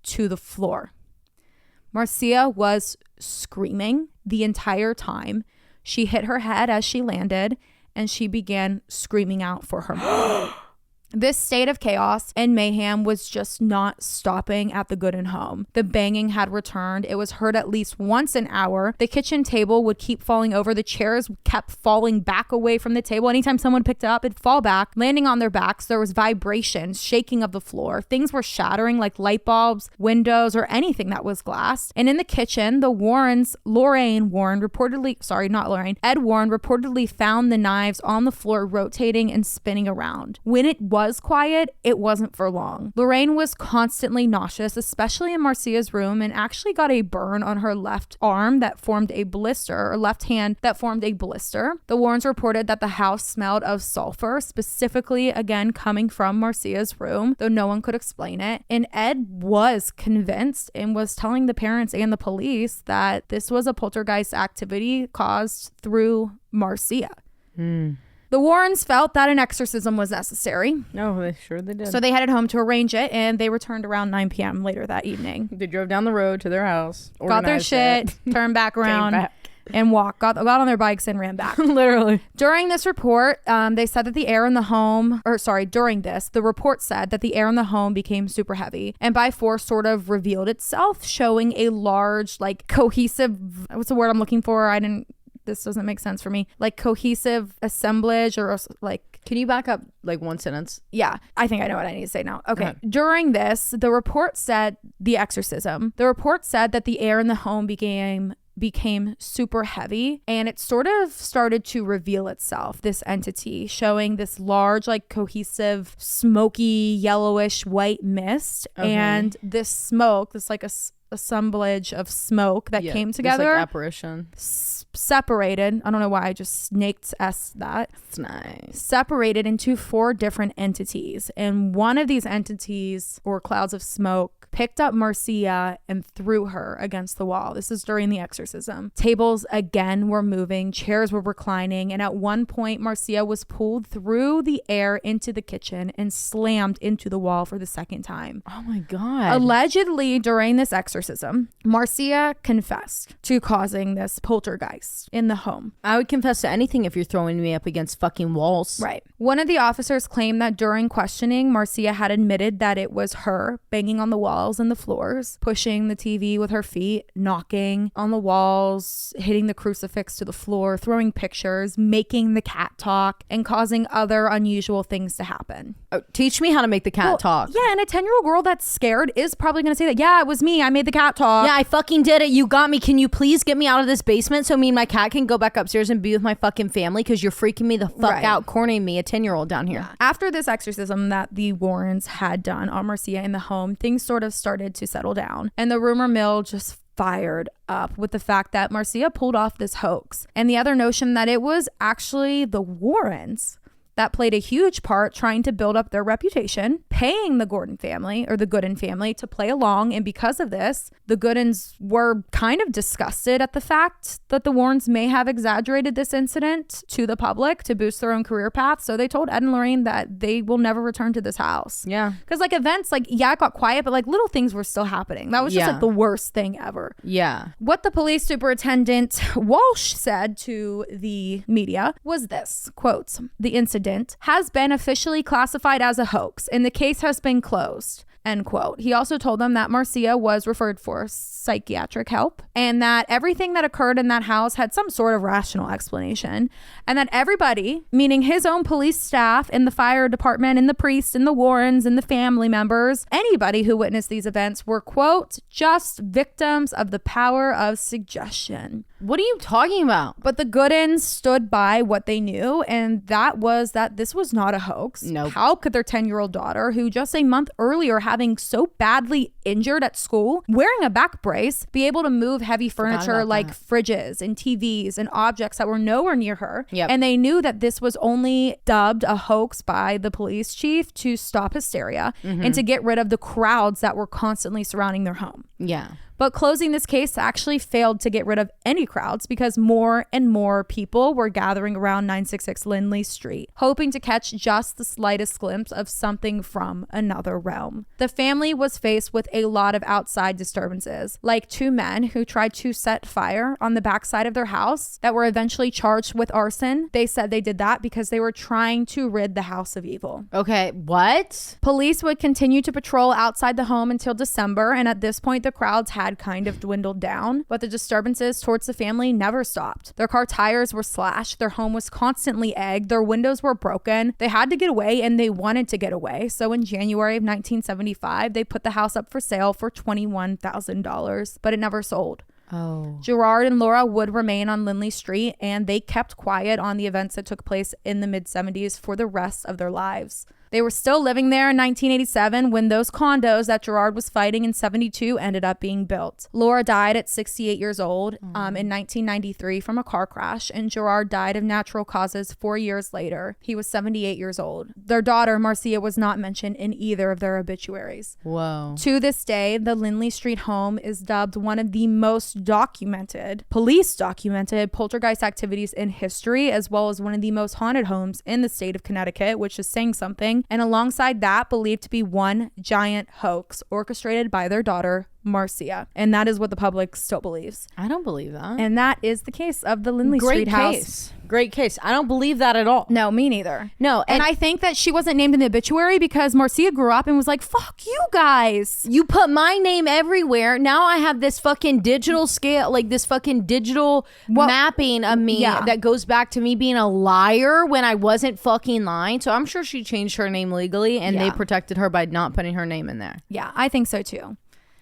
to the floor. Marcia was screaming the entire time. She hit her head as she landed, and she began screaming out for her mom. This state of chaos and mayhem was just not stopping at the Gooden home. The banging had returned. It was heard at least once an hour. The kitchen table would keep falling over. The chairs kept falling back away from the table. Anytime someone picked it up, it'd fall back, landing on their backs. There was vibrations, shaking of the floor. Things were shattering like light bulbs, windows, or anything that was glass. And in the kitchen, the Warrens, Ed Warren reportedly found the knives on the floor rotating and spinning around. When it was quiet, it wasn't for long. Lorraine was constantly nauseous, especially in Marcia's room, and actually got a burn on her left arm that formed a blister, or left hand that formed a blister. The Warrens reported that the house smelled of sulfur, specifically, again, coming from Marcia's room, though no one could explain it. And Ed was convinced and was telling the parents and the police that this was a poltergeist activity caused through Marcia. The Warrens felt that an exorcism was necessary. No, they did. So they headed home to arrange it, and they returned around 9 p.m. later that evening. They drove down the road to their house, Got their shit, turned back around, back. and walked. Got on their bikes and ran back. Literally. During this report, they said that the air in the home, the report said that the air in the home became super heavy, and by force sort of revealed itself, showing a large, like, cohesive, what's the word I'm looking for? This doesn't make sense for me. Like cohesive assemblage, or like... Can you back up like one sentence? Yeah, I think I know what I need to say now. Okay. During this, the report said the exorcism. The report said that the air in the home became super heavy, and it sort of started to reveal itself, this entity, showing this large, like, cohesive, smoky, yellowish white mist. And this smoke, this like assemblage of smoke that came together, this, like, apparition, separated. I don't know why I just snaked that. It's nice. Separated into 4 different entities, and one of these entities, or clouds of smoke, picked up Marcia and threw her against the wall. This is during the exorcism. Tables again were moving, chairs were reclining, and at one point Marcia was pulled through the air into the kitchen and slammed into the wall for the second time. Oh my God. Allegedly, during this exorcism, Marcia confessed to causing this poltergeist in the home. I would confess to anything if you're throwing me up against fucking walls. Right. One of the officers claimed that during questioning, Marcia had admitted that it was her banging on the walls and the floors, pushing the TV with her feet, knocking on the walls, hitting the crucifix to the floor, throwing pictures, making the cat talk, and causing other unusual things to happen. Oh, teach me how to make the cat talk. Yeah, and a 10-year-old girl that's scared is probably going to say that, yeah, it was me. I made the cat talk. Yeah, I fucking did it. You got me. Can you please get me out of this basement so me and my cat can go back upstairs and be with my fucking family? Because you're freaking me the fuck out, cornering me, a 10-year-old down here. Yeah. After this exorcism that the Warrens had done on Marcia in the home, things sort of started to settle down, and the rumor mill just fired up with the fact that Marcia pulled off this hoax, and the other notion that it was actually the Warrens that played a huge part trying to build up their reputation, paying the Gooden family to play along. And because of this, the Goodens were kind of disgusted at the fact that the Warrens may have exaggerated this incident to the public to boost their own career path. So they told Ed and Lorraine that they will never return to this house. Yeah. Because like events, like, yeah, it got quiet, but like little things were still happening. That was just like the worst thing ever. Yeah. What the police superintendent Walsh said to the media was this, quotes, "The incident has been officially classified as a hoax and the case has been closed. end quote. He also told them that Marcia was referred for psychiatric help and that everything that occurred in that house had some sort of rational explanation, and that everybody, meaning his own police staff and the fire department and the priest and the Warrens and the family members, anybody who witnessed these events were, quote, just victims of the power of suggestion. What are you talking about? But the Goodins stood by what they knew, and that was that this was not a hoax. Nope. How could their 10-year-old daughter, who just a month earlier having so badly injured at school, wearing a back brace, be able to move heavy furniture like fridges and TVs and objects that were nowhere near her? Yep. And they knew that this was only dubbed a hoax by the police chief to stop hysteria and to get rid of the crowds that were constantly surrounding their home. Yeah. But closing this case actually failed to get rid of any crowds because more and more people were gathering around 966 Lindley Street, hoping to catch just the slightest glimpse of something from another realm. The family was faced with a lot of outside disturbances, like two men who tried to set fire on the backside of their house that were eventually charged with arson. They said they did that because they were trying to rid the house of evil. Okay, what? Police would continue to patrol outside the home until December, and at this point the crowds had kind of dwindled down, but the disturbances towards the family never stopped. Their car tires were slashed, their home was constantly egged, their windows were broken. They had to get away, and they wanted to get away. So in January of 1975, they put the house up for sale for $21,000, but it never sold. Oh. Gerard and Laura would remain on Lindley Street, and they kept quiet on the events that took place in the mid-70s for the rest of their lives. They were still living there in 1987 when those condos that Gerard was fighting in 72 ended up being built. Laura died at 68 years old in 1993 from a car crash, and Gerard died of natural causes 4 years later. He was 78 years old. Their daughter, Marcia, was not mentioned in either of their obituaries. Whoa. To this day, the Lindley Street home is dubbed one of the most police documented poltergeist activities in history, as well as one of the most haunted homes in the state of Connecticut, which is saying something. And alongside that, believed to be one giant hoax orchestrated by their daughter, Marcia. And that is what the public still believes. I don't believe that. And that is the case of the Lindley Street House. Great case. I don't believe that at all. No, me neither. No. And I think that she wasn't named in the obituary because Marcia grew up and was like, fuck you guys. You put my name everywhere. Now I have this fucking digital scale, like this fucking digital mapping of me that goes back to me being a liar when I wasn't fucking lying. So I'm sure she changed her name legally, and they protected her by not putting her name in there. Yeah, I think so too.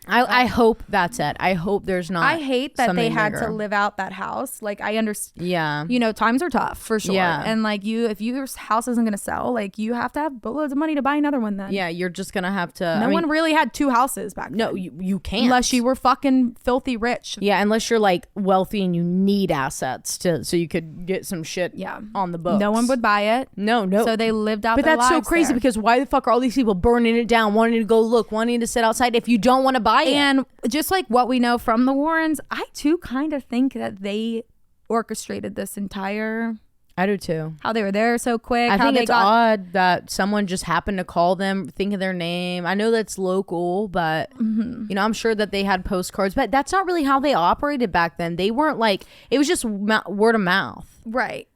I hope that's it. I hope there's not. I hate that they had to live out that house. Like, I understand. Yeah. You know, times are tough for sure. Yeah. And like if your house isn't going to sell, like you have to have boatloads of money to buy another one then. Yeah, you're just going to have to. No one really had two houses back then. No, you can't. Unless you were fucking filthy rich. Yeah, unless you're like wealthy and you need assets so you could get some shit on the books. No one would buy it. No. So they lived out their lives. But that's so crazy because why the fuck are all these people burning it down, wanting to go look, wanting to sit outside if you don't want to buy it? And just like what we know from the Warrens, I too kind of think that they orchestrated this entire... I do too. How they were there so quick. I think it's odd that someone just happened to call them, think of their name. I know that's local, but you know, I'm sure that they had postcards, but that's not really how they operated back then. They weren't like, it was just word of mouth. Right.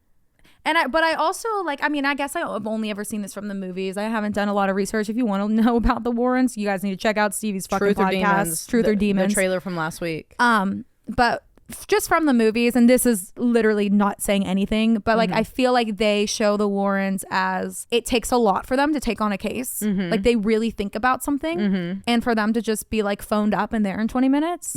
But I also I guess I've only ever seen this from the movies. I haven't done a lot of research. If you want to know about the Warrens, you guys need to check out Stevie's fucking podcast, Truth or Demons. The trailer from last week. But just from the movies, and this is literally not saying anything, but like I feel like they show the Warrens as it takes a lot for them to take on a case. Like they really think about something, and for them to just be like phoned up and there in 20 minutes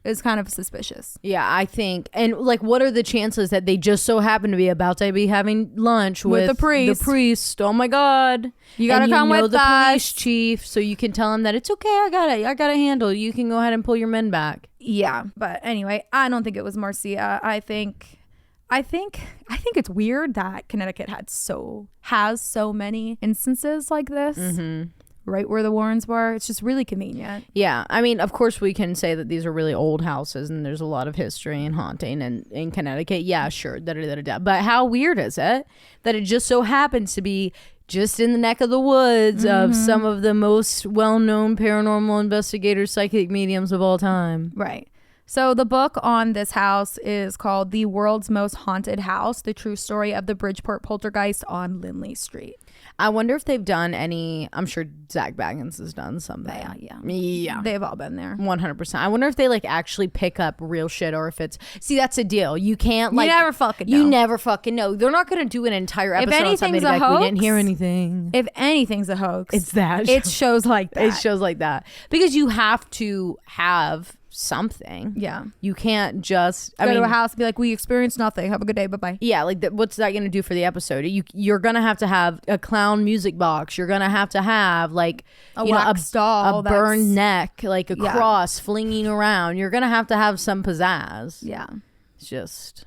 is kind of suspicious. Yeah, I think. And like, what are the chances that they just so happen to be about to be having lunch with the priest? Oh my God, you gotta come with the us, police chief, so you can tell him that it's okay. I got a handle. You can go ahead and pull your men back. Yeah, but anyway, I don't think it was Marcia. I think it's weird that Connecticut has so many instances like this. Right where the Warrens were. It's just really convenient. Yeah, I mean, of course we can say that these are really old houses and there's a lot of history and haunting in Connecticut. Yeah, sure. But how weird is it that it just so happens to be just in the neck of the woods of some of the most well-known paranormal investigators, psychic mediums of all time? Right. So the book on this house is called The World's Most Haunted House, The True Story of the Bridgeport Poltergeist on Lindley Street. I wonder if they've done any. I'm sure Zach Baggins has done something. Yeah. They've all been there. 100%. I wonder if they like actually pick up real shit, or if it's. See, that's a deal. You can't like. You never fucking know. You never fucking know. They're not going to do an entire episode. If on something anything's a like, hoax, we didn't hear anything. If anything's a hoax, It's that. It's shows like that. It's shows like that because you have to have something. Yeah. You can't just go to a house and be like, we experienced nothing. Have a good day. Bye-bye. Yeah, like what's that going to do for the episode? You're going to have a clown music box. You're going to have like a wax doll, a burned neck, like a cross flinging around. You're going to have some pizzazz. Yeah. It's just,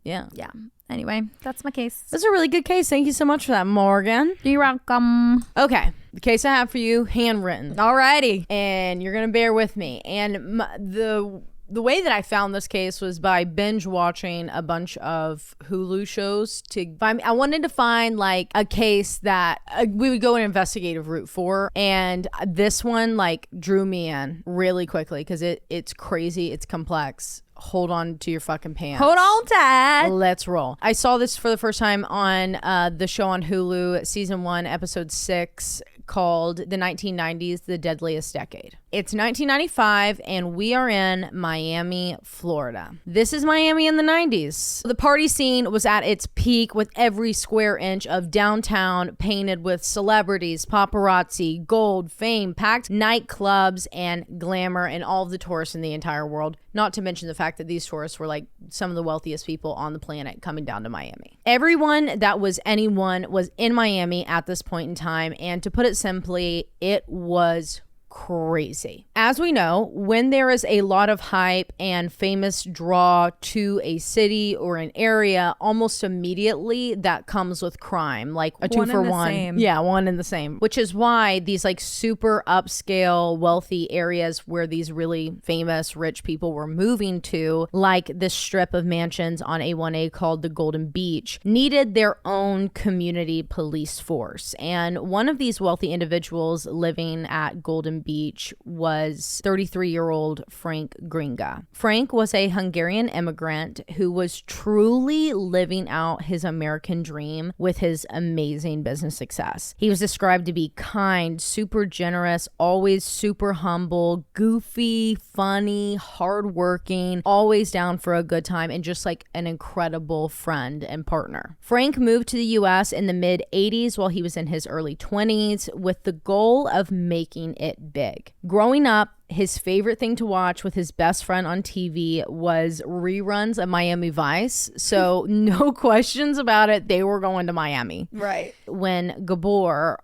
yeah. Yeah. Anyway, that's my case. That's a really good case. Thank you so much for that, Morgan. You're welcome. Okay. The case I have for you, handwritten. Alrighty. And you're going to bear with me. And the way that I found this case was by binge watching a bunch of Hulu shows to find. I wanted to find like a case that we would go an investigative route for, and this one like drew me in really quickly because it's crazy, it's complex. Hold on to your fucking pants. Hold on tight. Let's roll. I saw this for the first time on the show on Hulu, season 1, episode 6, called The 1990s, The Deadliest Decade. It's 1995 and we are in Miami, Florida. This is Miami in the 90s. The party scene was at its peak with every square inch of downtown painted with celebrities, paparazzi, gold, fame, packed nightclubs, and glamour, and all of the tourists in the entire world. Not to mention the fact that these tourists were like some of the wealthiest people on the planet coming down to Miami. Everyone that was anyone was in Miami at this point in time, and to put it simply, it was crazy. As we know, when there is a lot of hype and famous draw to a city or an area, almost immediately that comes with crime, like a 2 for 1. Yeah, one and the same. Which is why these like super upscale, wealthy areas where these really famous, rich people were moving to, like this strip of mansions on A1A called the Golden Beach, needed their own community police force. And one of these wealthy individuals living at Golden Beach was 33-year-old Frank Gringa. Frank was a Hungarian immigrant who was truly living out his American dream with his amazing business success. He was described to be kind, super generous, always super humble, goofy, funny, hardworking, always down for a good time, and just like an incredible friend and partner. Frank moved to the U.S. in the mid-'80s while he was in his early 20s with the goal of making it big. Growing up, his favorite thing to watch with his best friend on TV was reruns of Miami Vice. So no questions about it, they were going to Miami. Right. When Gabor,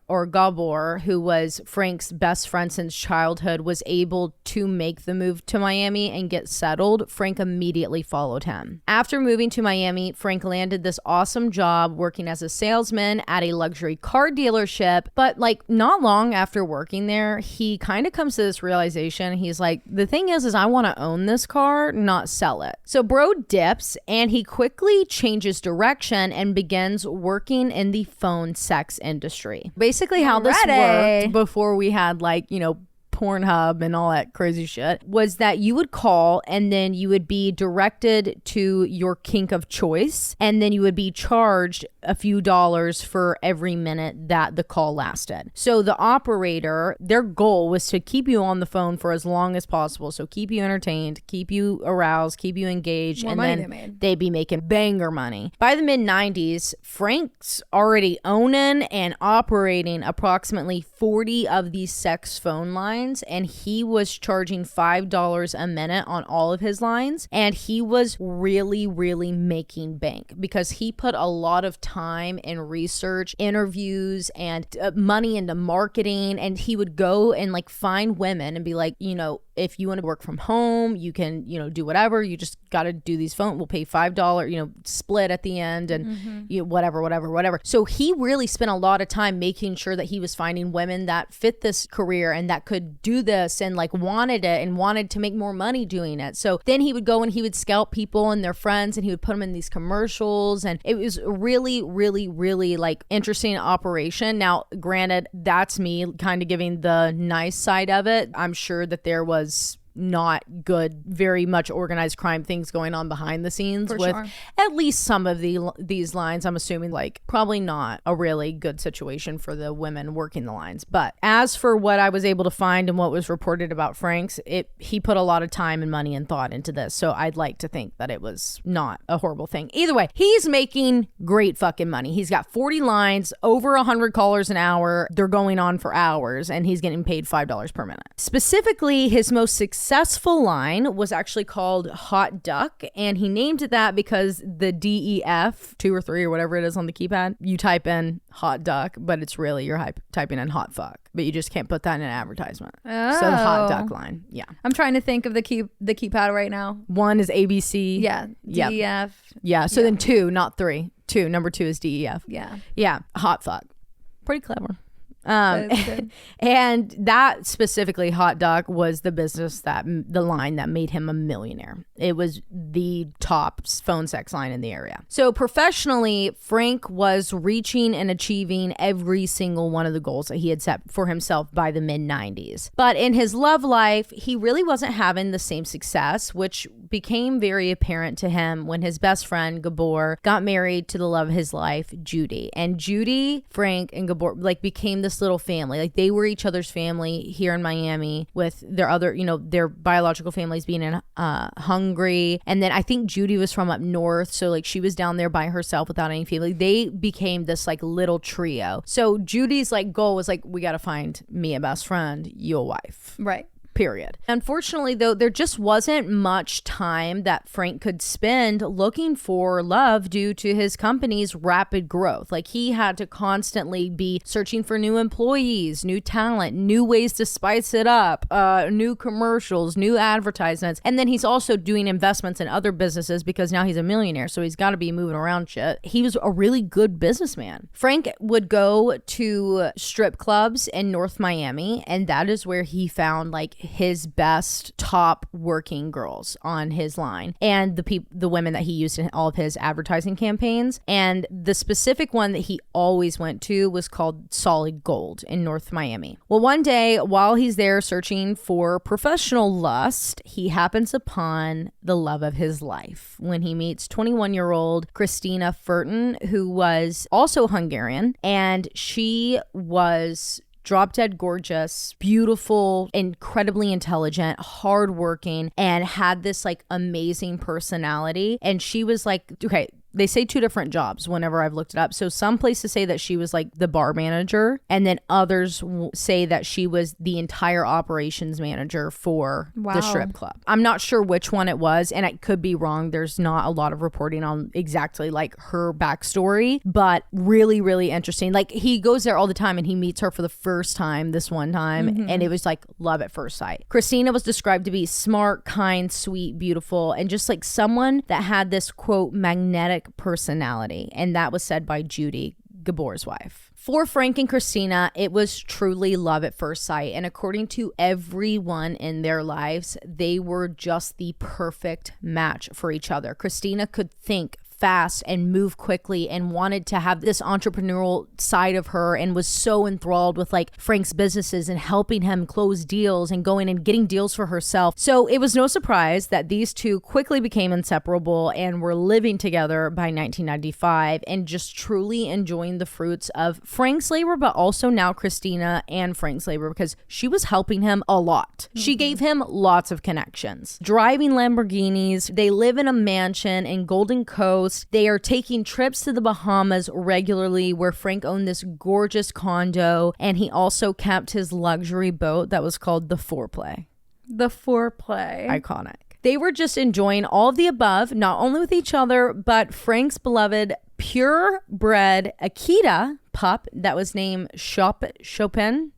who was Frank's best friend since childhood, was able to make the move to Miami and get settled, Frank immediately followed him. After moving to Miami, Frank landed this awesome job working as a salesman at a luxury car dealership. But like not long after working there, he kind of comes to this realization. He's like, the thing is I want to own this car, not sell it. So bro dips and he quickly changes direction and begins working in the phone sex industry. Basically how this worked before we had like, you know, Pornhub and all that crazy shit was that you would call and then you would be directed to your kink of choice, and then you would be charged a few dollars for every minute that the call lasted. So the operator, their goal was to keep you on the phone for as long as possible. So keep you entertained, keep you aroused, keep you engaged, and then they'd be making banger money. By the mid-'90s, Frank's already owning and operating approximately 40 of these sex phone lines, and he was charging $5 a minute on all of his lines, and he was really making bank because he put a lot of time and research, interviews, and money into marketing. And he would go and like find women and be like, you know, if you want to work from home, you can, you know, do whatever. You just got to do these phone. We'll pay $5, you know, split at the end, and you know, whatever. So he really spent a lot of time making sure that he was finding women that fit this career and that could do this and like wanted it and wanted to make more money doing it. So then he would go and he would scout people and their friends, and he would put them in these commercials, and it was really like interesting operation. Now, granted, that's me kind of giving the nice side of it. I'm sure that there was not good, very much organized crime things going on behind the scenes with at least some of these lines. I'm assuming like probably not a really good situation for the women working the lines. But as for what I was able to find and what was reported about Frank's, he put a lot of time and money and thought into this. So I'd like to think that it was not a horrible thing. Either way, he's making great fucking money. He's got 40 lines, over 100 callers an hour. They're going on for hours, and he's getting paid $5 per minute. Specifically, his most successful line was actually called Hot Duck, and he named it that because the DEF 2 or 3 or whatever it is on the keypad, you type in hot duck, but it's really you're typing in hot fuck, but you just can't put that in an advertisement. So the hot duck line. Yeah, I'm trying to think of the keypad right now. 1 is ABC. Yeah, DEF. Yeah, so then 2, not 3. 2, number 2 is DEF. Yeah, hot fuck. Pretty clever. And that specifically, Hot Duck, was the business the line that made him a millionaire. It was the top phone sex line in the area. So professionally, Frank was reaching and achieving every single one of the goals that he had set for himself by the mid 90s. But in his love life, he really wasn't having the same success, which became very apparent to him when his best friend Gabor got married to the love of his life, Judy. And Judy, Frank, and Gabor like became this little family. Like they were each other's family here in Miami, with their other, their biological families being in Hungary. And then I think Judy was from up north, so like she was down there by herself without any family. They became this like little trio. So Judy's like goal was like, we got to find me a best friend, you a wife. Right. Period. Unfortunately, though, there just wasn't much time that Frank could spend looking for love due to his company's rapid growth. Like he had to constantly be searching for new employees, new talent, new ways to spice it up, new commercials, new advertisements. And then he's also doing investments in other businesses because now he's a millionaire. So he's got to be moving around shit. He was a really good businessman. Frank would go to strip clubs in North Miami, and that is where he found like his best top working girls on his line and the women that he used in all of his advertising campaigns. And the specific one that he always went to was called Solid Gold in North Miami. Well, one day while he's there searching for professional lust, he happens upon the love of his life when he meets 21-year-old Krisztina Furton, who was also Hungarian, and she was drop dead gorgeous, beautiful, incredibly intelligent, hardworking, and had this like amazing personality. And she was like, okay, they say 2 different jobs whenever I've looked it up. So some places say that she was like the bar manager, and then others say that she was the entire operations manager for the strip club. I'm not sure which one it was, and I could be wrong. There's not a lot of reporting on exactly like her backstory, but really, really interesting. Like he goes there all the time and he meets her for the first time this one time, and it was like love at first sight. Krisztina was described to be smart, kind, sweet, beautiful, and just like someone that had this quote magnetic personality, and that was said by Judy, Gabor's wife. For Frank and Krisztina, it was truly love at first sight, and according to everyone in their lives, they were just the perfect match for each other. Krisztina could think fast and move quickly and wanted to have this entrepreneurial side of her, and was so enthralled with like Frank's businesses and helping him close deals and going and getting deals for herself. So it was no surprise that these two quickly became inseparable and were living together by 1995 and just truly enjoying the fruits of Frank's labor, but also now Krisztina and Frank's labor, because she was helping him a lot. She gave him lots of connections. Driving Lamborghinis, they live in a mansion in Golden Coast. They are taking trips to the Bahamas regularly, where Frank owned this gorgeous condo, and he also kept his luxury boat that was called the Foreplay. The Foreplay. Iconic. They were just enjoying all of the above, not only with each other, but Frank's beloved purebred Akita pup that was named Chopin.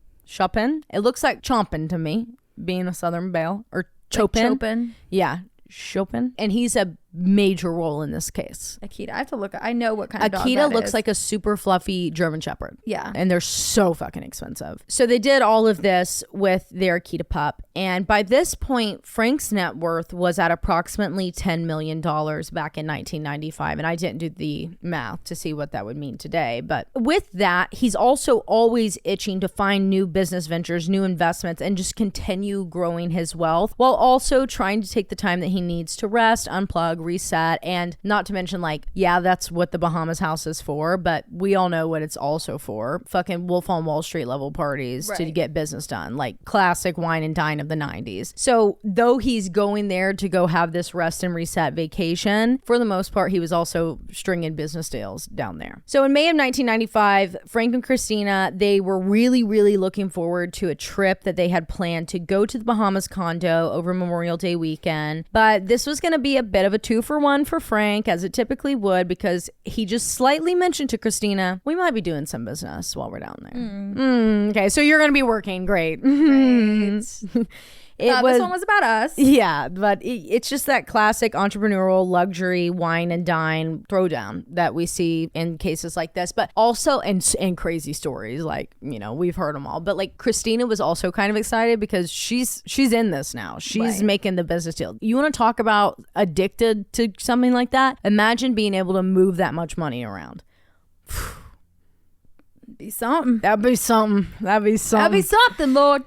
It looks like Chompin to me, being a Southern belle. Or Chopin. Like Chopin. Yeah. Chopin. And he's a major role in this case. Akita. I have to look. I know what kind of dog Akita that looks is. like a super fluffy German Shepherd. Yeah. And they're so fucking expensive. So they did all of this with their Akita pup. And by this point, Frank's net worth was at approximately $10 million back in 1995. And I didn't do the math to see what that would mean today. But with that, he's also always itching to find new business ventures, new investments, and just continue growing his wealth while also trying to take the time that he needs to rest, unplug, reset, and not to mention, like, yeah, that's what the Bahamas house is for, but we all know what it's also for. Fucking Wolf on Wall Street level parties to get business done, like classic wine and dine of the 90s. So though he's going there to go have this rest and reset vacation, for the most part, he was also stringing business deals down there. So in May of 1995, Frank and Krisztina, they were really, really looking forward to a trip that they had planned to go to the Bahamas condo over Memorial Day weekend. But this was going to be a bit of a 2-for-1 for Frank, as it typically would, because he just slightly mentioned to Krisztina, we might be doing some business while we're down there. Okay, so you're going to be working. Great. This one was about us. Yeah, but it's just that classic entrepreneurial luxury wine and dine throwdown that we see in cases like this, but also in crazy stories, like, you know, we've heard them all. But like Krisztina was also kind of excited because she's in this now. She's making the business deal. You want to talk about addicted to something like that? Imagine being able to move that much money around. Be something. That'd be something, Lord.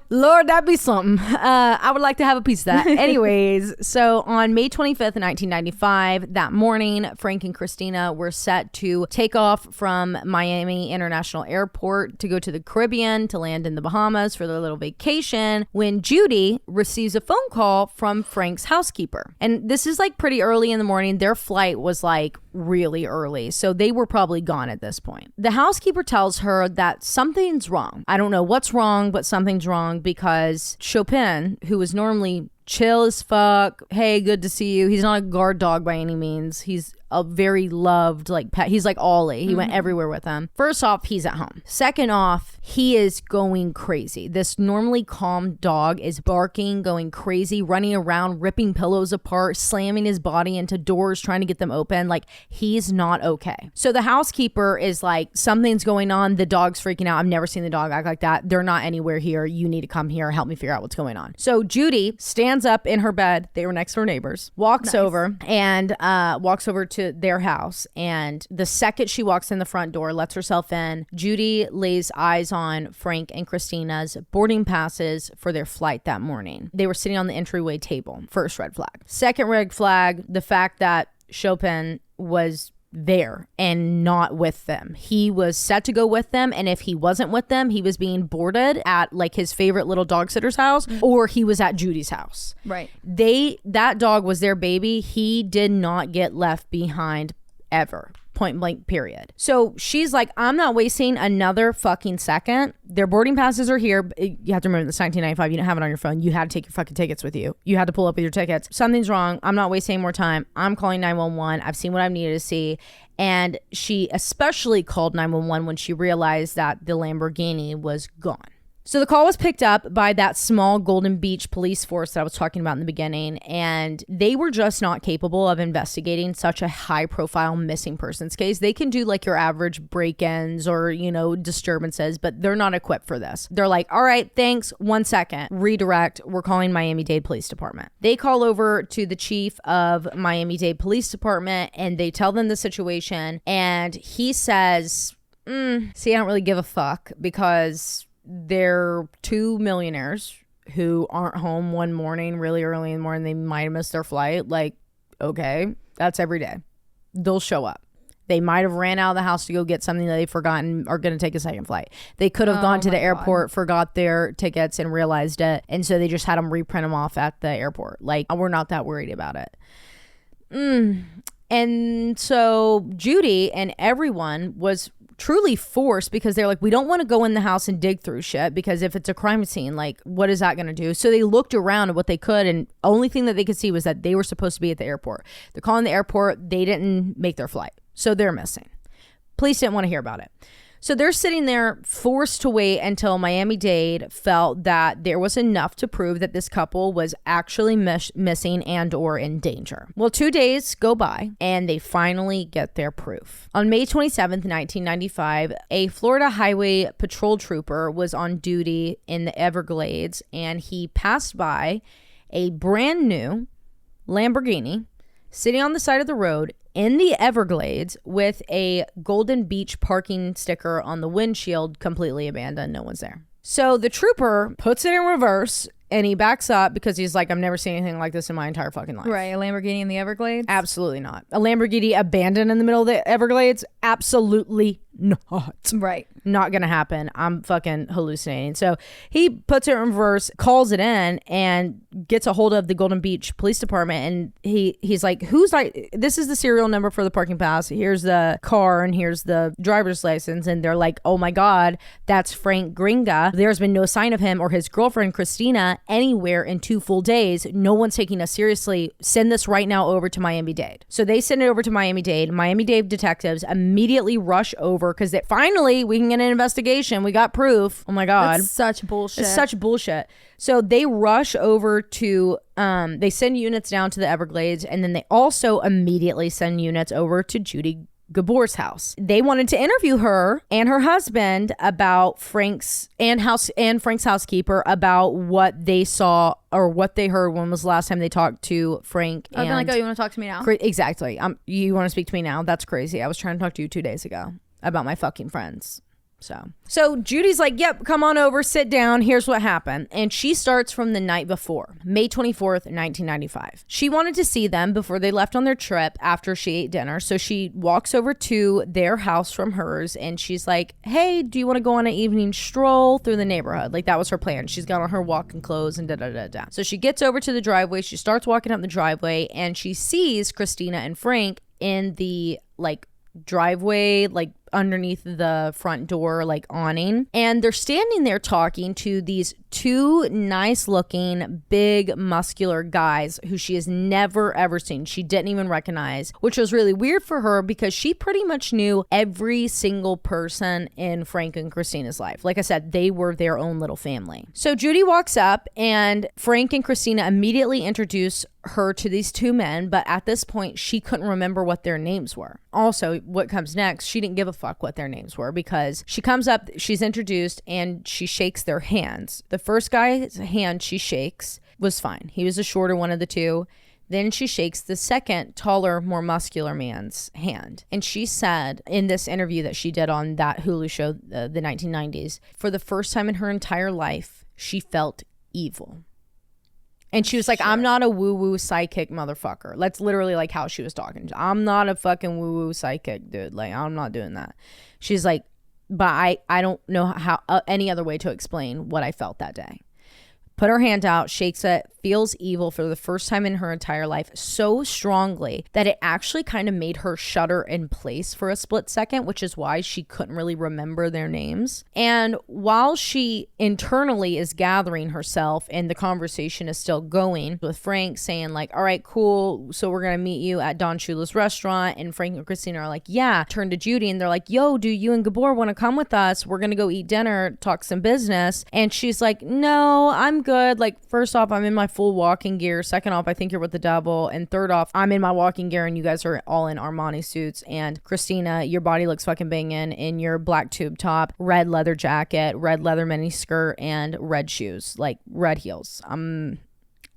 that'd be something. I would like to have a piece of that. Anyways, so on May 25th, 1995, that morning, Frank and Krisztina were set to take off from Miami International Airport to go to the Caribbean to land in the Bahamas for their little vacation when Judy receives a phone call from Frank's housekeeper. And this is like pretty early in the morning. Their flight was like really early, so they were probably gone at this point. The housekeeper tells her that something's wrong. I don't know what's wrong, but something's wrong because Chopin, who was normally chill as fuck, hey, good to see you. He's not a guard dog by any means. He's a very loved like pet. He's like Ollie. He went everywhere with him. First off, he's at home. Second off, he is going crazy. This normally calm dog is barking, going crazy, running around, ripping pillows apart, slamming his body into doors, trying to get them open. Like, he's not okay. So the housekeeper is like, something's going on. The dog's freaking out. I've never seen the dog act like that. They're not anywhere here. You need to come here. Help me figure out what's going on. So Judy stands up in her bed. They were next door neighbors. Walks over to their house, and the second she walks in the front door, lets herself in, Judy lays eyes on Frank and Kristina's boarding passes for their flight that morning. They were sitting on the entryway table. First red flag. Second red flag, the fact that Chopin was there and not with them. He was set to go with them, and if he wasn't with them, he was being boarded at like his favorite little dog sitter's house, or he was at Judy's house. Right. That dog was their baby. He did not get left behind ever. Point blank, period. So she's like, I'm not wasting another fucking second. Their boarding passes are here. You have to remember, this 1995. You didn't have it on your phone. You had to take your fucking tickets with you. You had to pull up with your tickets. Something's wrong. I'm not wasting any more time. I'm calling 911. I've seen what I needed to see. And she especially called 911 when she realized that the Lamborghini was gone. So the call was picked up by that small Golden Beach police force that I was talking about in the beginning, and they were just not capable of investigating such a high-profile missing persons case. They can do like your average break-ins or, you know, disturbances, but they're not equipped for this. They're like, all right, thanks, 1 second, redirect, we're calling Miami-Dade Police Department. They call over to the chief of Miami-Dade Police Department, and they tell them the situation, and he says, see, I don't really give a fuck, because they're two millionaires who aren't home one morning really early in the morning. They might have missed their flight. Like, okay, that's every day. They'll show up. They might have ran out of the house to go get something that they've forgotten, are going to take a second flight. They could have gone to the airport, forgot their tickets and realized it. And so they just had them reprint them off at the airport. Like, we're not that worried about it. And so Judy and everyone was truly forced, because they're like, we don't want to go in the house and dig through shit, because if it's a crime scene, like, what is that going to do? So they looked around at what they could, and only thing that they could see was that they were supposed to be at the airport. They're calling the airport. They didn't make their flight, so they're missing. Police didn't want to hear about it. So they're sitting there forced to wait until Miami-Dade felt that there was enough to prove that this couple was actually missing and or in danger. Well, 2 days go by and they finally get their proof. On May 27th, 1995, a Florida Highway Patrol trooper was on duty in the Everglades and he passed by a brand new Lamborghini sitting on the side of the road in the Everglades with a Golden Beach parking sticker on the windshield, completely abandoned. No one's there. So the trooper puts it in reverse and he backs up because he's like, I've never seen anything like this in my entire fucking life. Right, a Lamborghini in the Everglades? Absolutely not. A Lamborghini abandoned in the middle of the Everglades? Absolutely not. Right. Not gonna happen. I'm fucking hallucinating. So he puts it in reverse, calls it in, and gets a hold of the Golden Beach Police Department. And he's like, this is the serial number for the parking pass. Here's the car and here's the driver's license. And they're like, oh my God, that's Frank Gringa. There's been no sign of him or his girlfriend Krisztina anywhere in 2 full days. No one's taking us seriously. Send this right now over to Miami-Dade. So they send it over to Miami-Dade. Miami-Dade detectives immediately rush over because finally we can get an investigation. We got proof. Oh my God. That's such bullshit. It's such bullshit. So they rush over to, they send units down to the Everglades, and then they also immediately send units over to Judy Gabor's house. They wanted to interview her and her husband about Frank's housekeeper about what they saw or what they heard. When was the last time they talked to Frank? I've been like, oh, you want to talk to me now? Exactly. You want to speak to me now? That's crazy. I was trying to talk to you 2 days ago about my fucking friends. So Judy's like, yep, come on over, sit down. Here's what happened. And she starts from the night before, May 24th, 1995. She wanted to see them before they left on their trip after she ate dinner. So she walks over to their house from hers and she's like, hey, do you want to go on an evening stroll through the neighborhood? Like that was her plan. She's got on her walking clothes and da-da-da-da. So she gets over to the driveway. She starts walking up the driveway and she sees Krisztina and Frank in the driveway, underneath the front door awning, and they're standing there talking to these 2 nice looking big muscular guys who she has never ever seen. She didn't even recognize, which was really weird for her because she pretty much knew every single person in Frank and Kristina's life. Like I said, they were their own little family. So Judy walks up and Frank and Krisztina immediately introduce her to these 2 men, but at this point she couldn't remember what their names were. Also, what comes next, she didn't give a fuck what their names were because she comes up, she's introduced, and she shakes their hands. The first guy's hand she shakes was fine. He was the shorter one of the 2. Then she shakes the second, taller, more muscular man's hand. And she said in this interview that she did on that Hulu show, the 1990s, for the first time in her entire life, she felt evil. And she was like, I'm not a woo-woo psychic motherfucker. That's literally how she was talking. I'm not a fucking woo-woo psychic, dude. I'm not doing that. She's like, but I don't know how any other way to explain what I felt that day. Put her hand out, shakes it, feels evil for the first time in her entire life so strongly that it actually kind of made her shudder in place for a split second, which is why she couldn't really remember their names. And while she internally is gathering herself and the conversation is still going with Frank saying all right, cool, so we're gonna meet you at Don Shula's restaurant, and Frank and Krisztina are like, yeah. Turn to Judy and they're like, yo, do you and Gabor want to come with us? We're gonna go eat dinner, talk some business. And she's like, no, I'm good. First off, I'm in my full walking gear. Second off, I think you're with the devil. And third off, I'm in my walking gear and you guys are all in Armani suits. And Krisztina, your body looks fucking banging in your black tube top, red leather jacket, red leather mini skirt, and red shoes, red heels. I don't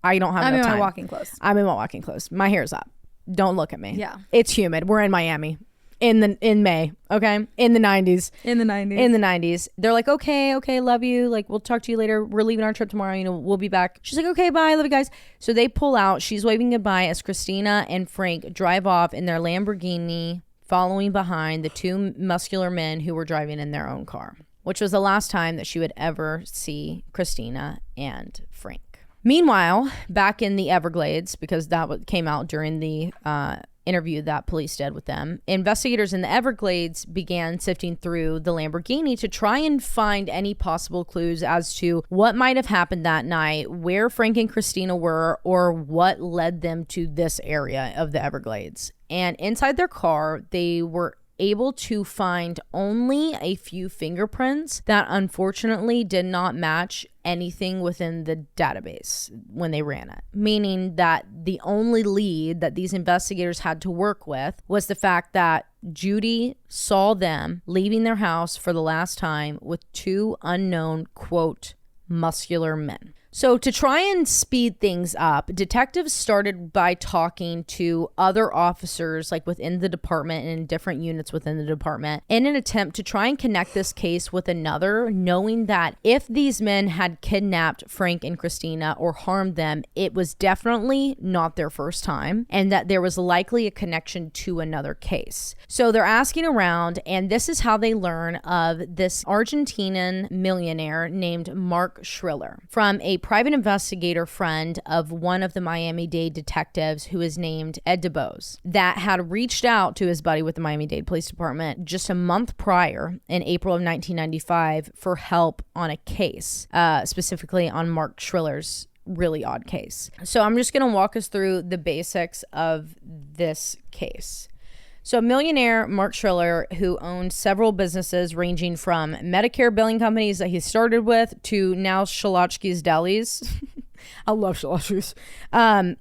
have enough time. I'm in my walking clothes. I'm in my walking clothes. My hair's up. Don't look at me. Yeah. It's humid. We're in Miami. In May, okay? In the 90s. In the 90s. They're like, okay, love you. We'll talk to you later. We're leaving our trip tomorrow. We'll be back. She's like, okay, bye. Love you guys. So they pull out. She's waving goodbye as Krisztina and Frank drive off in their Lamborghini, following behind the 2 muscular men who were driving in their own car, which was the last time that she would ever see Krisztina and Frank. Meanwhile, back in the Everglades, because that came out during the interview that police did with them, investigators in the Everglades began sifting through the Lamborghini to try and find any possible clues as to what might have happened that night, where Frank and Krisztina were, or what led them to this area of the Everglades. And inside their car, they were able to find only a few fingerprints that unfortunately did not match anything within the database when they ran it. Meaning that the only lead that these investigators had to work with was the fact that Judy saw them leaving their house for the last time with two unknown, quote, muscular men. So to try and speed things up, detectives started by talking to other officers like within the department and in different units within the department in an attempt to try and connect this case with another, knowing that if these men had kidnapped Frank and Krisztina or harmed them, it was definitely not their first time and that there was likely a connection to another case. So they're asking around, and this is how they learn of this Argentinian millionaire named Mark Schriller from a private investigator friend of one of the Miami-Dade detectives who is named Ed DeBose that had reached out to his buddy with the Miami-Dade Police Department just a month prior in April of 1995 for help on a case, specifically on Mark Schriller's really odd case. So I'm just going to walk us through the basics of this case. So millionaire Mark Schriller, who owned several businesses ranging from Medicare billing companies that he started with to now Shalotsky's Delis. I love Shalotsky's.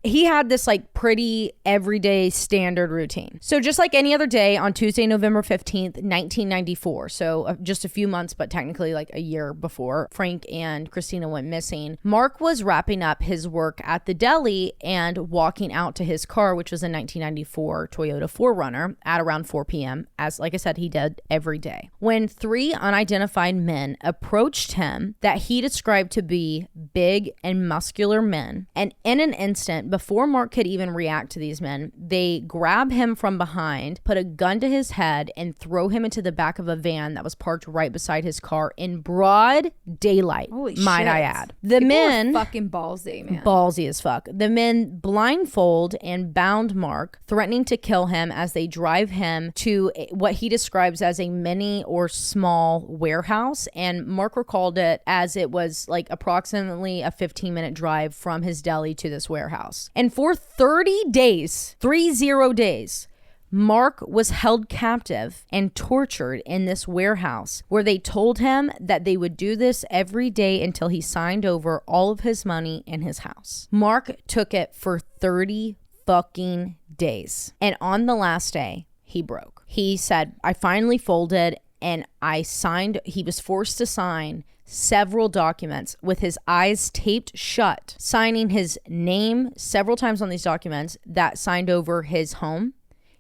He had this like pretty everyday standard routine. So just like any other day on Tuesday, November 15th, 1994. So just a few months, but technically like a year before Frank and Krisztina went missing, Mark was wrapping up his work at the deli and walking out to his car, which was a 1994 Toyota 4Runner at around 4 p.m. As like I said, he did every day. When three unidentified men approached him that he described to be big and muscular men, and in an instant, before Mark could even react to these men, they grab him from behind, put a gun to his head, and throw him into the back of a van that was parked right beside his car in broad daylight. Holy might shit. I add. The People men are fucking ballsy, man. Ballsy as fuck. The men blindfold and bound Mark, threatening to kill him as they drive him to what he describes as a mini or small warehouse. And Mark recalled it as it was like approximately a 15-minute drive from his deli to this warehouse. And for 30 days, 30 days, Mark was held captive and tortured in this warehouse where they told him that they would do this every day until he signed over all of his money in his house. Mark took it for 30 fucking days. And on the last day, he broke. He said, I finally folded and I signed. He was forced to sign several documents with his eyes taped shut, signing his name several times on these documents that signed over his home,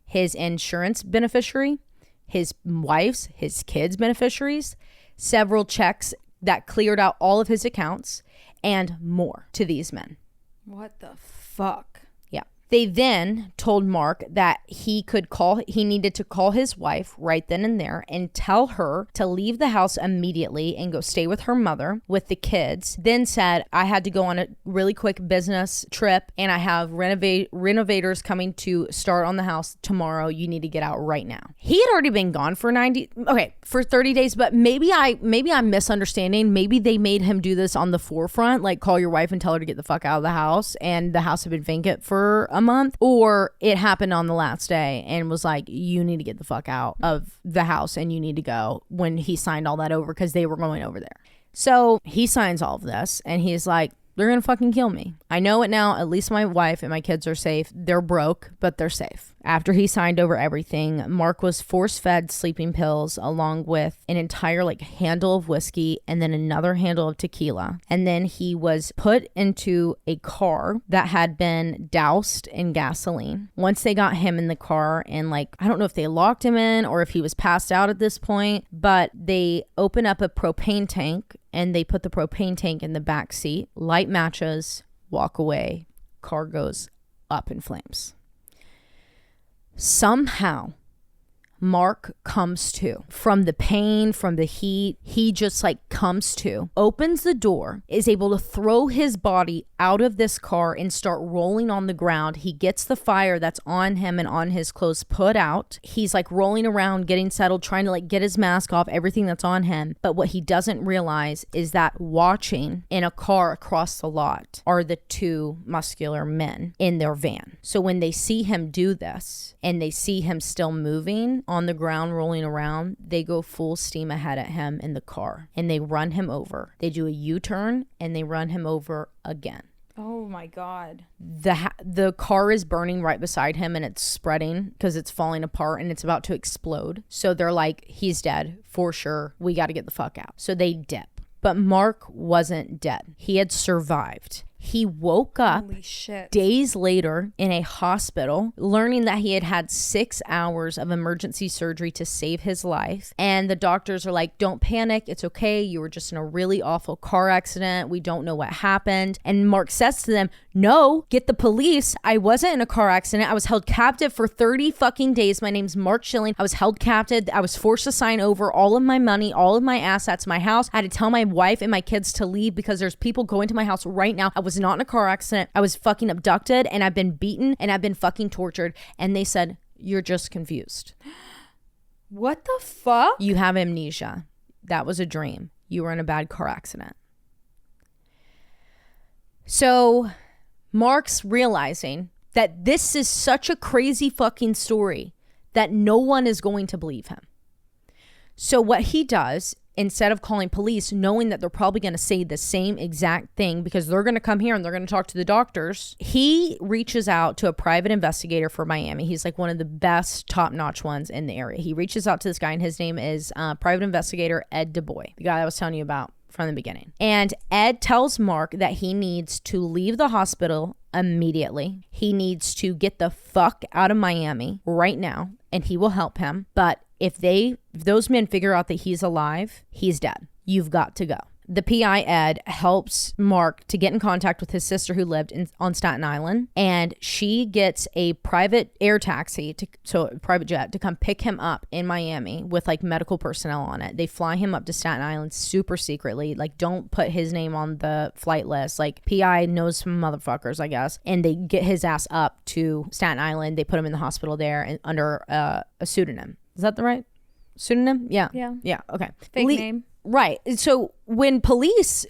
his insurance beneficiary, his wife's, his kids' beneficiaries, several checks that cleared out all of his accounts, and more to these men. What the fuck? Yeah. They then told Mark that he needed to call his wife right then and there and tell her to leave the house immediately and go stay with her mother with the kids. Then said, I had to go on a really quick business trip and I have renovators coming to start on the house tomorrow. You need to get out right now. He had already been gone for 30 days, but maybe I'm misunderstanding. Maybe they made him do this on the forefront, like call your wife and tell her to get the fuck out of the house, and the house had been vacant for a month, or it happened on the last day and was like, you need to get the fuck out of the house and you need to go, when he signed all that over because they were going over there. So he signs all of this and he's like, they're gonna fucking kill me. I know it now. At least my wife and my kids are safe. They're broke, but they're safe. After he signed over everything, Mark was force-fed sleeping pills along with an entire handle of whiskey and then another handle of tequila. And then he was put into a car that had been doused in gasoline. Once they got him in the car and I don't know if they locked him in or if he was passed out at this point, but they open up a propane tank and they put the propane tank in the back seat, light matches, walk away, car goes up in flames. Somehow, Mark comes to from the pain, from the heat. He just comes to, opens the door, is able to throw his body out of this car and start rolling on the ground. He gets the fire that's on him and on his clothes put out. He's rolling around, getting settled, trying to get his mask off, everything that's on him. But what he doesn't realize is that watching in a car across the lot are the two muscular men in their van. So when they see him do this and they see him still moving, on the ground rolling around, they go full steam ahead at him in the car and they run him over. They do a U-turn and they run him over again. Oh my God. The car is burning right beside him and it's spreading because it's falling apart and it's about to explode. So they're like, he's dead for sure. We got to get the fuck out. So they dip. But Mark wasn't dead. He had survived. He woke up days later in a hospital, learning that he had had 6 hours of emergency surgery to save his life. And the doctors are like, don't panic. It's okay. You were just in a really awful car accident. We don't know what happened. And Mark says to them, no, get the police. I wasn't in a car accident. I was held captive for 30 fucking days. My name's Mark Schilling. I was held captive. I was forced to sign over all of my money, all of my assets, my house. I had to tell my wife and my kids to leave because there's people going to my house right now. I was not in a car accident. I was fucking abducted and I've been beaten and I've been fucking tortured. And they said, you're just confused. What the fuck? You have amnesia. That was a dream. You were in a bad car accident. So Mark's realizing that this is such a crazy fucking story that no one is going to believe him. So what he does, instead of calling police, knowing that they're probably going to say the same exact thing because they're going to come here and they're going to talk to the doctors, he reaches out to a private investigator for Miami. He's like one of the best top-notch ones in the area. He reaches out to this guy and his name is private investigator Ed DuBois, the guy I was telling you about from the beginning. And Ed tells Mark that he needs to leave the hospital immediately. He needs to get the fuck out of Miami right now and he will help him. But if those men figure out that he's alive, he's dead. You've got to go. The PI, Ed, helps Mark to get in contact with his sister who lived on Staten Island, and she gets a private air taxi, a private jet, to come pick him up in Miami with like medical personnel on it. They fly him up to Staten Island super secretly, like don't put his name on the flight list. Like PI knows some motherfuckers, I guess, and they get his ass up to Staten Island. They put him in the hospital there and under a pseudonym. Is that the right pseudonym? Yeah. Okay. Fake name. Right. So when police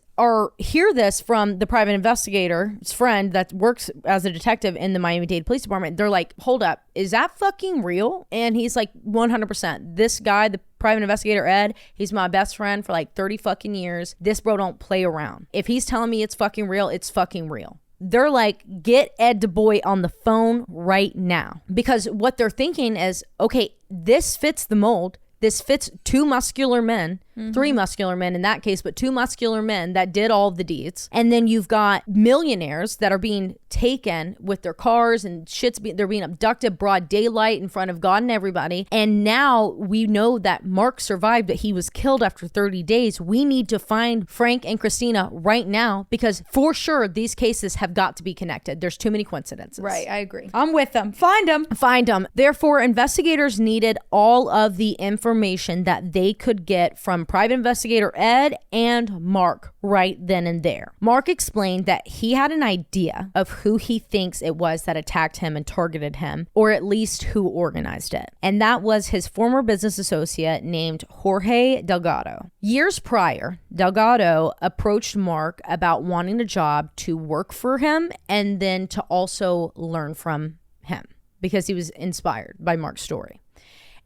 hear this from the private investigator's friend that works as a detective in the Miami-Dade Police Department, they're like, hold up, is that fucking real? And he's like, 100%. This guy, the private investigator, Ed, he's my best friend for like 30 fucking years. This bro don't play around. If he's telling me it's fucking real, it's fucking real. They're like, get Ed DuBois on the phone right now. Because what they're thinking is, okay, this fits the mold. This fits 2 muscular men, 3 muscular men in that case, but 2 muscular men that did all of the deeds. And then you've got millionaires that are being taken with their cars and they're being abducted broad daylight in front of God and everybody. And now we know that Mark survived, that he was killed after 30 days. We need to find Frank and Krisztina right now because for sure these cases have got to be connected. There's too many coincidences. Right, I agree. I'm with them. Find them. Therefore, investigators needed all of the information that they could get from private investigator Ed and Mark right then and there. Mark explained that he had an idea of who he thinks it was that attacked him and targeted him, or at least who organized it. And that was his former business associate named Jorge Delgado. Years prior, Delgado approached Mark about wanting a job to work for him and then to also learn from him because he was inspired by Mark's story.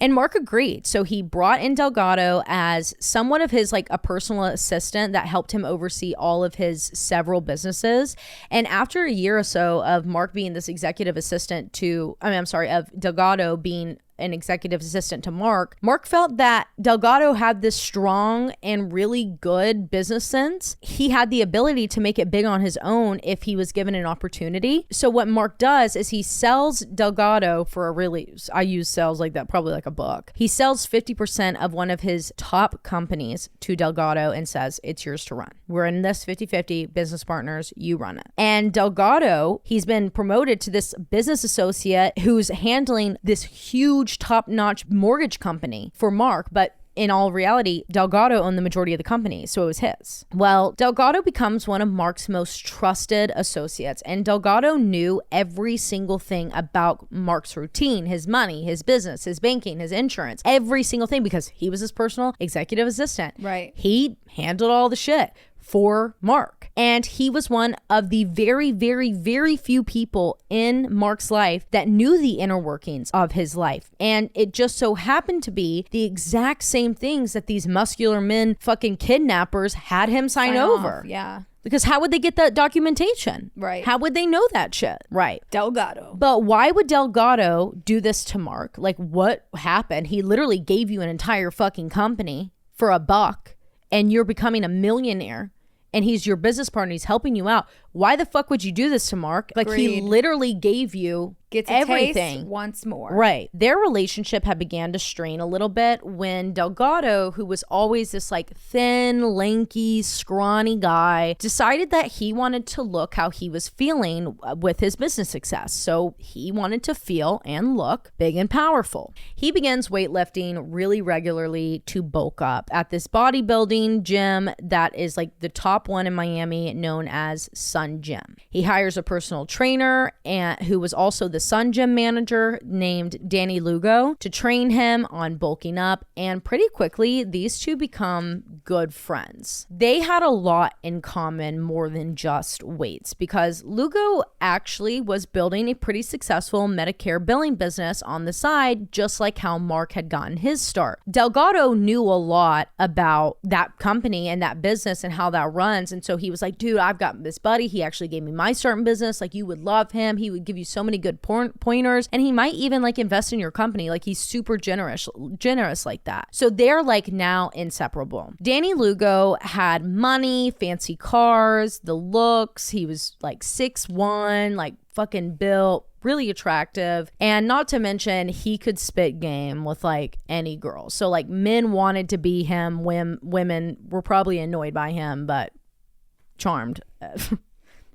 And Mark agreed. So he brought in Delgado as somewhat of his, like a personal assistant that helped him oversee all of his several businesses. And after a year or so of Mark being this executive assistant of Delgado being an executive assistant to Mark felt that Delgado had this strong and really good business sense. He had the ability to make it big on his own if he was given an opportunity. So what Mark does is he sells Delgado for I use sales like that, probably like a book. He sells 50% of one of his top companies to Delgado and says, it's yours to run. We're in this 50-50 business partners, you run it. And Delgado, he's been promoted to this business associate who's handling this huge top-notch mortgage company for Mark, but in all reality, Delgado owned the majority of the company, so it was his. Well, Delgado becomes one of Mark's most trusted associates, and Delgado knew every single thing about Mark's routine, his money, his business, his banking, his insurance, every single thing, because he was his personal executive assistant. Right. He handled all the shit. for Mark. And he was one of the very, very, very few people in Mark's life that knew the inner workings of his life. And it just so happened to be the exact same things that these muscular men fucking kidnappers had him sign over. Off. Yeah. Because how would they get that documentation? Right. How would they know that shit? Right. Delgado. But why would Delgado do this to Mark? Like, what happened? He literally gave you an entire fucking company for $1, and you're becoming a millionaire, and he's your business partner. He's helping you out. Why the fuck would you do this to Mark? Like, he literally gave you Gets a everything taste once more. Right. Their relationship had began to strain a little bit when Delgado, who was always this like thin, lanky, scrawny guy, decided that he wanted to look how he was feeling with his business success. So he wanted to feel and look big and powerful. He begins weightlifting really regularly to bulk up at this bodybuilding gym that is like the top one in Miami, known as Sun Gym. He hires a personal trainer who was also the Sun Gym manager named Danny Lugo to train him on bulking up, and pretty quickly these two become good friends. They had a lot in common more than just weights, because Lugo actually was building a pretty successful Medicare billing business on the side, just like how Mark had gotten his start. Delgado knew a lot about that company and that business and how that runs, and so he was like, dude, I've got this buddy. He actually gave me my start in business. Like, you would love him. He would give you so many good pointers, and he might even like invest in your company. Like, he's super generous like that. So they're like now inseparable. Danny Lugo had money, fancy cars, the looks. He was like 6'1", like fucking built, really attractive, and not to mention he could spit game with like any girl. So like men wanted to be him, women were probably annoyed by him, but charmed.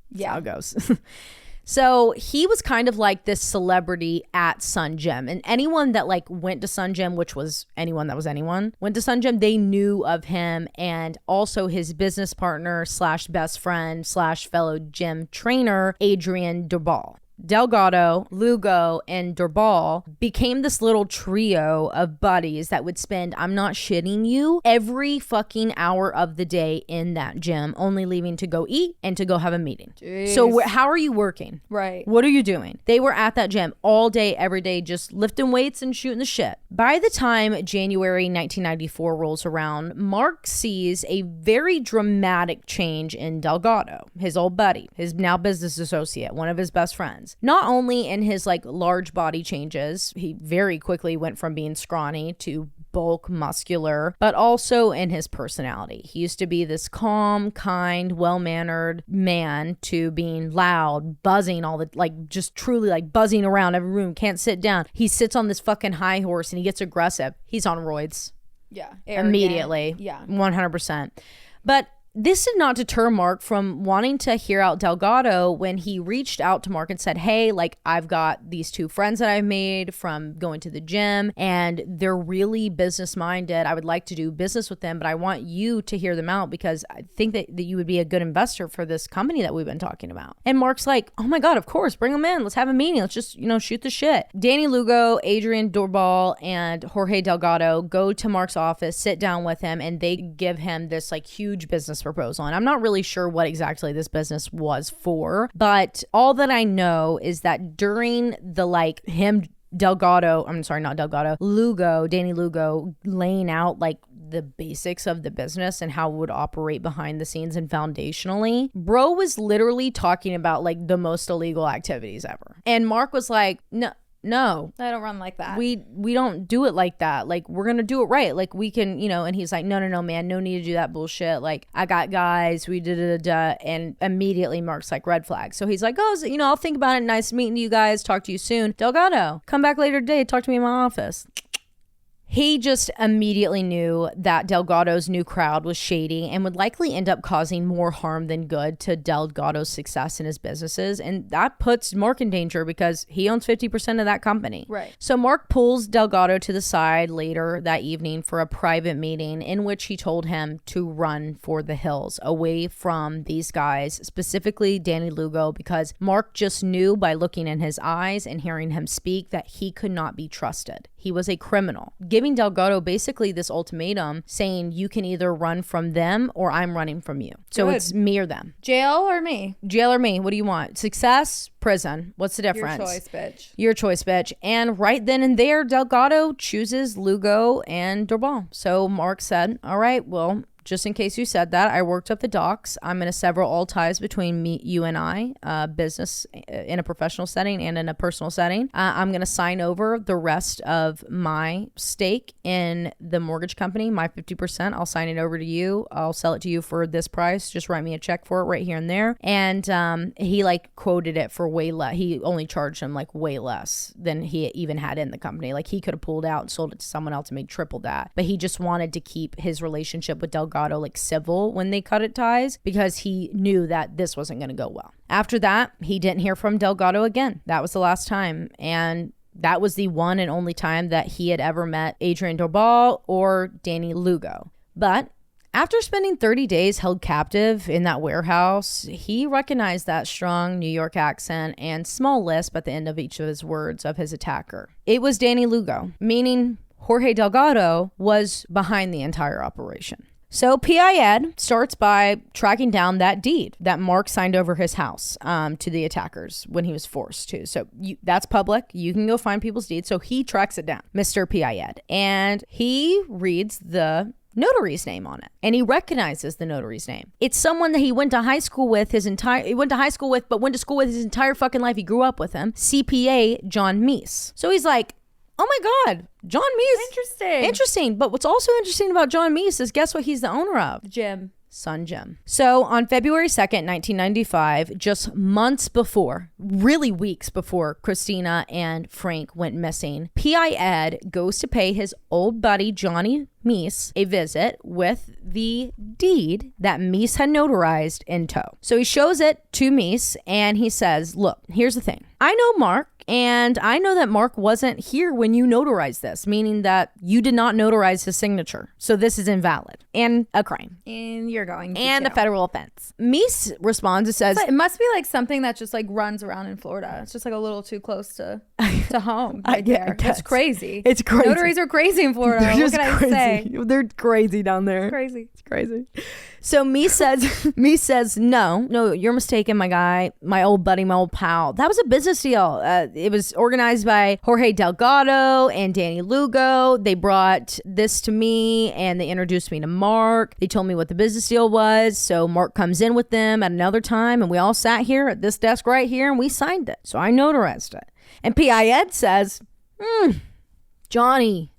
Yeah, how it goes. So he was kind of like this celebrity at Sun Gym, and anyone that like went to Sun Gym, which was anyone that was anyone, went to Sun Gym, they knew of him, and also his business partner / best friend / fellow gym trainer, Adrian Durbal. Delgado, Lugo, and Durbal became this little trio of buddies that would spend, I'm not shitting you, every fucking hour of the day in that gym, only leaving to go eat and to go have a meeting. Jeez. So how are you working? Right. What are you doing? They were at that gym all day, every day, just lifting weights and shooting the shit. By the time January 1994 rolls around, Mark sees a very dramatic change in Delgado, his old buddy, his now business associate, one of his best friends. Not only in his like large body changes, he very quickly went from being scrawny to bulk muscular, but also in his personality. He used to be this calm, kind, well-mannered man to being loud, buzzing all the, like just truly like buzzing around every room, can't sit down. He sits on this fucking high horse and he gets aggressive. He's on roids. Yeah. Immediately. Yeah. 100%. But this did not deter Mark from wanting to hear out Delgado when he reached out to Mark and said, hey, like, I've got these two friends that I've made from going to the gym, and they're really business minded. I would like to do business with them, but I want you to hear them out because I think that you would be a good investor for this company that we've been talking about. And Mark's like, oh my God, of course, bring them in. Let's have a meeting. Let's just, shoot the shit. Danny Lugo, Adrian Durbal, and Jorge Delgado go to Mark's office, sit down with him, and they give him this like huge business proposal. And I'm not really sure what exactly this business was for, but all that I know is that during the like Danny Lugo laying out like the basics of the business and how it would operate behind the scenes and foundationally, bro was literally talking about like the most illegal activities ever. And Mark was like, no, I don't run like that. We don't do it like that. Like, we're going to do it right. Like, we can, and he's like, no, man, no need to do that bullshit. Like, I got guys, and immediately Mark's like, red flag. So he's like, oh, I'll think about it. Nice meeting you guys. Talk to you soon. Delgado, come back later today. Talk to me in my office. He just immediately knew that Delgado's new crowd was shady and would likely end up causing more harm than good to Delgado's success in his businesses. And that puts Mark in danger because he owns 50% of that company. Right. So Mark pulls Delgado to the side later that evening for a private meeting in which he told him to run for the hills away from these guys, specifically Danny Lugo, because Mark just knew by looking in his eyes and hearing him speak that he could not be trusted. He was a criminal. giving Delgado basically this ultimatum saying you can either run from them or I'm running from you. So it's me or them. Jail or me? Jail or me. What do you want? Success, prison. What's the difference? Your choice, bitch. Your choice, bitch. And right then and there, Delgado chooses Lugo and Dorbal. So Mark said, all right, well, just in case you said that, I worked up the docs. I'm going to sever all ties between you and I, business in a professional setting and in a personal setting. I'm going to sign over the rest of my stake in the mortgage company, my 50%. I'll sign it over to you. I'll sell it to you for this price. Just write me a check for it right here and there. And he like quoted it for way less. He only charged him like way less than he even had in the company. Like he could have pulled out and sold it to someone else and made triple that. But he just wanted to keep his relationship with Delgado like civil when they cut it ties because he knew that this wasn't going to go well. After that, he didn't hear from Delgado again. That was the last time. And that was the one and only time that he had ever met Adrian Dorbal or Danny Lugo. But after spending 30 days held captive in that warehouse, he recognized that strong New York accent and small lisp at the end of each of his words of his attacker. It was Danny Lugo, meaning Jorge Delgado was behind the entire operation. So PI starts by tracking down that deed that Mark signed over his house to the attackers when he was forced to. So that's public. You can go find people's deeds. So he tracks it down, Mr. PI, and he reads the notary's name on it. And he recognizes the notary's name. It's someone that he went to high school with his entire fucking life. He grew up with him. CPA John Meese. So he's like, oh my God, John Meese. Interesting. But what's also interesting about John Meese is guess what he's the owner of? Jim. Son Jim. So on February 2nd, 1995, just months before, really weeks before Krisztina and Frank went missing, P.I. Ed goes to pay his old buddy Johnny Meese a visit with the deed that Meese had notarized in tow. So he shows it to Meese and he says, look, here's the thing. I know Mark, and I know that Mark wasn't here when you notarized this, meaning that you did not notarize his signature. So this is invalid and a crime. And you're going to and jail. A federal offense. Meese responds and says, it must be like something that just like runs around in Florida. It's just like a little too close to home right there. It's crazy. It's crazy. Notaries are crazy in Florida. What can I say? They're crazy down there. It's crazy. So Meese says, no, you're mistaken, my guy, my old buddy, my old pal. That was a business deal. It was organized by Jorge Delgado and Danny Lugo. They brought this to me and they introduced me to Mark. They told me what the business deal was. So Mark comes in with them at another time and we all sat here at this desk right here and we signed it. So I notarized it. And P.I. Ed says, Johnny,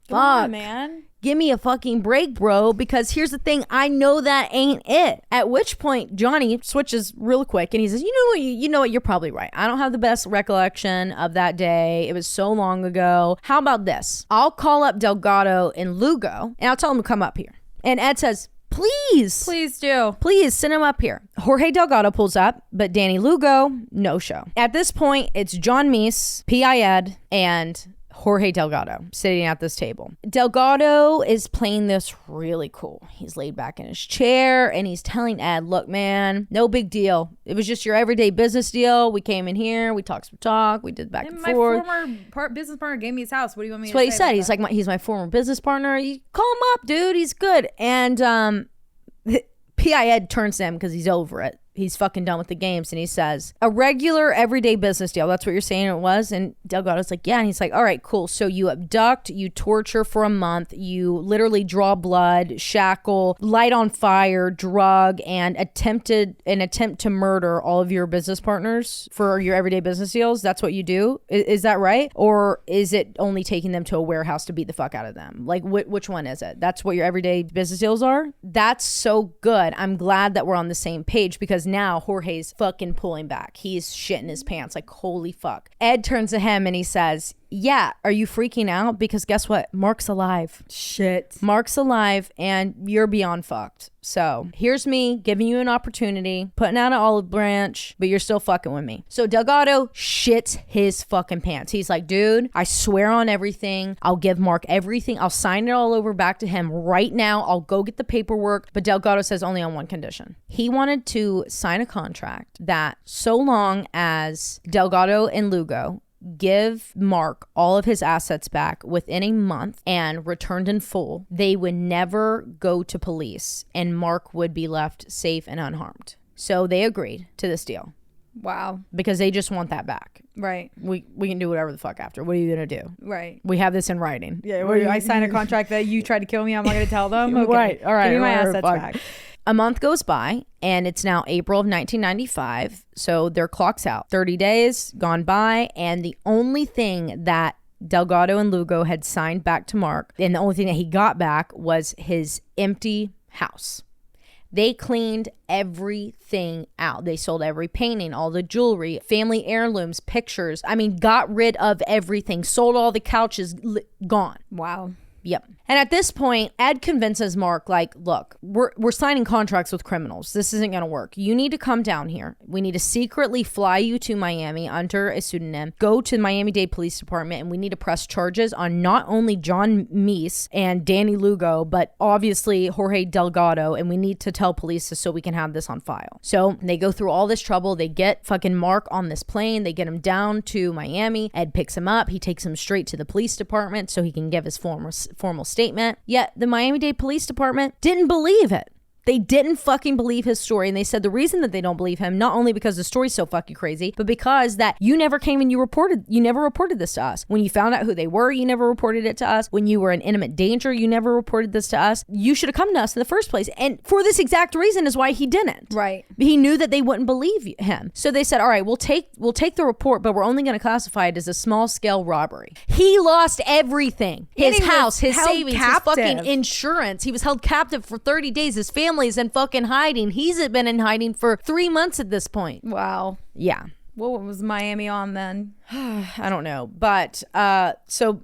Come on, man. Give me a fucking break, bro, because here's the thing. I know that ain't it. At which point, Johnny switches real quick and he says, you know what? You're probably right. I don't have the best recollection of that day. It was so long ago. How about this? I'll call up Delgado and Lugo and I'll tell them to come up here. And Ed says, Please do. Please send him up here. Jorge Delgado pulls up, but Danny Lugo, no show. At this point, it's John Meese, P.I. Ed, and Jorge Delgado sitting at this table. Delgado is playing this really cool. He's laid back in his chair and he's telling Ed, look, man, no big deal. It was just your everyday business deal. We came in here, we talked some talk, we did back and forth. My former business partner gave me his house. What do you want me to say? That's what he said. He's like, he's my former business partner. You call him up, dude. He's good. And P.I. Ed turns to him because he's over it. He's fucking done with the games. And he says, a regular everyday business deal. That's what you're saying it was? And Delgado's like, yeah. And he's like, all right, cool. So you abduct, you torture for a month, you literally draw blood, shackle, light on fire, drug, and attempt to murder all of your business partners for your everyday business deals. That's what you do. Is that right? Or is it only taking them to a warehouse to beat the fuck out of them? Like, which one is it? That's what your everyday business deals are? That's so good. I'm glad that we're on the same page because now Jorge's fucking pulling back. He's shitting his pants like, holy fuck. Ed turns to him and he says, yeah, are you freaking out? Because guess what? Mark's alive. Shit. Mark's alive and you're beyond fucked. So here's me giving you an opportunity, putting out an olive branch, but you're still fucking with me. So Delgado shits his fucking pants. He's like, dude, I swear on everything. I'll give Mark everything. I'll sign it all over back to him right now. I'll go get the paperwork. But Delgado says only on one condition. He wanted to sign a contract that so long as Delgado and Lugo give Mark all of his assets back within a month and returned in full, they would never go to police and Mark would be left safe and unharmed. So they agreed to this deal. Wow. Because they just want that back. Right. We can do whatever the fuck after. What are you going to do? Right. We have this in writing. Yeah. I signed a contract that you tried to kill me. I'm not going to tell them. Okay. Right. All right. Give me my assets back. A month goes by and it's now April of 1995. So their clock's out. 30 days gone by. And the only thing that Delgado and Lugo had signed back to Mark, and the only thing that he got back was his empty house. They cleaned everything out. They sold every painting, all the jewelry, family heirlooms, pictures. I mean, got rid of everything. Sold all the couches, gone. Wow. Yep. And at this point, Ed convinces Mark, like, look, we're signing contracts with criminals. This isn't going to work. You need to come down here. We need to secretly fly you to Miami under a pseudonym, go to the Miami-Dade Police Department, and we need to press charges on not only John Meese and Danny Lugo, but obviously Jorge Delgado, and we need to tell police this so we can have this on file. So they go through all this trouble. They get fucking Mark on this plane. They get him down to Miami. Ed picks him up. He takes him straight to the police department so he can give his formal statement. Yet the Miami-Dade Police Department didn't believe it. They didn't fucking believe his story. And they said the reason that they don't believe him, not only because the story's so fucking crazy, but because that you never came and you never reported this to us. When you found out who they were, you never reported it to us. When you were in imminent danger, you never reported this to us. You should have come to us in the first place. And for this exact reason is why he didn't. Right. He knew that they wouldn't believe him. So they said, all right, we'll take the report, but we're only going to classify it as a small scale robbery. He lost everything. His house, his savings, captive. his fucking insurance. He was held captive for 30 days. His family's in fucking hiding. He's been in hiding for 3 months at this point. Wow. Yeah. What was Miami on then? I don't know. But so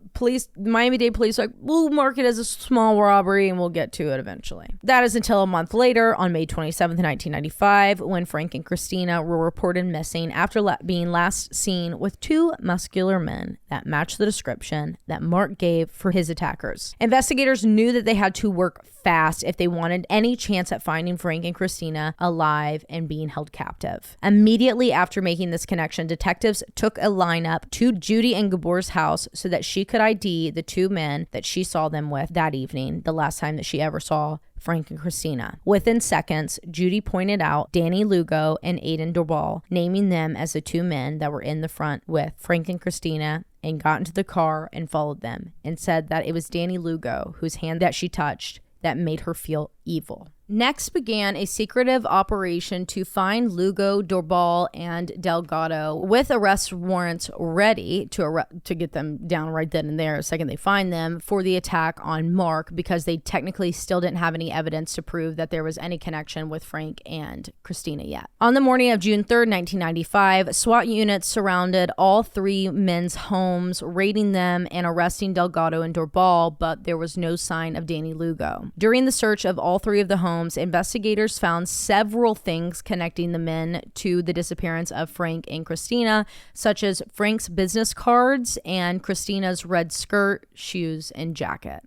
Miami-Dade police like, we'll mark it as a small robbery and we'll get to it eventually. That is until a month later on May 27th, 1995, when Frank and Krisztina were reported missing after being last seen with two muscular men that matched the description that Mark gave for his attackers. Investigators knew that they had to work fast if they wanted any chance at finding Frank and Krisztina alive and being held captive. Immediately after making this connection, detectives took a lineup to Judy and Gabor's house so that she could ID the two men that she saw them with that evening, the last time that she ever saw Frank and Krisztina. Within seconds, Judy pointed out Danny Lugo and Aiden Dorbal, naming them as the two men that were in the front with Frank and Krisztina, and got into the car and followed them, and said that it was Danny Lugo, whose hand that she touched, that made her feel evil. Next began a secretive operation to find Lugo, Dorbal, and Delgado with arrest warrants ready to get them down right then and there the second they find them for the attack on Mark, because they technically still didn't have any evidence to prove that there was any connection with Frank and Krisztina yet. On the morning of June 3rd, 1995, SWAT units surrounded all three men's homes, raiding them and arresting Delgado and Dorbal, but there was no sign of Danny Lugo. During the search of all three of the homes, investigators found several things connecting the men to the disappearance of Frank and Krisztina, such as Frank's business cards and Kristina's red skirt, shoes, and jacket,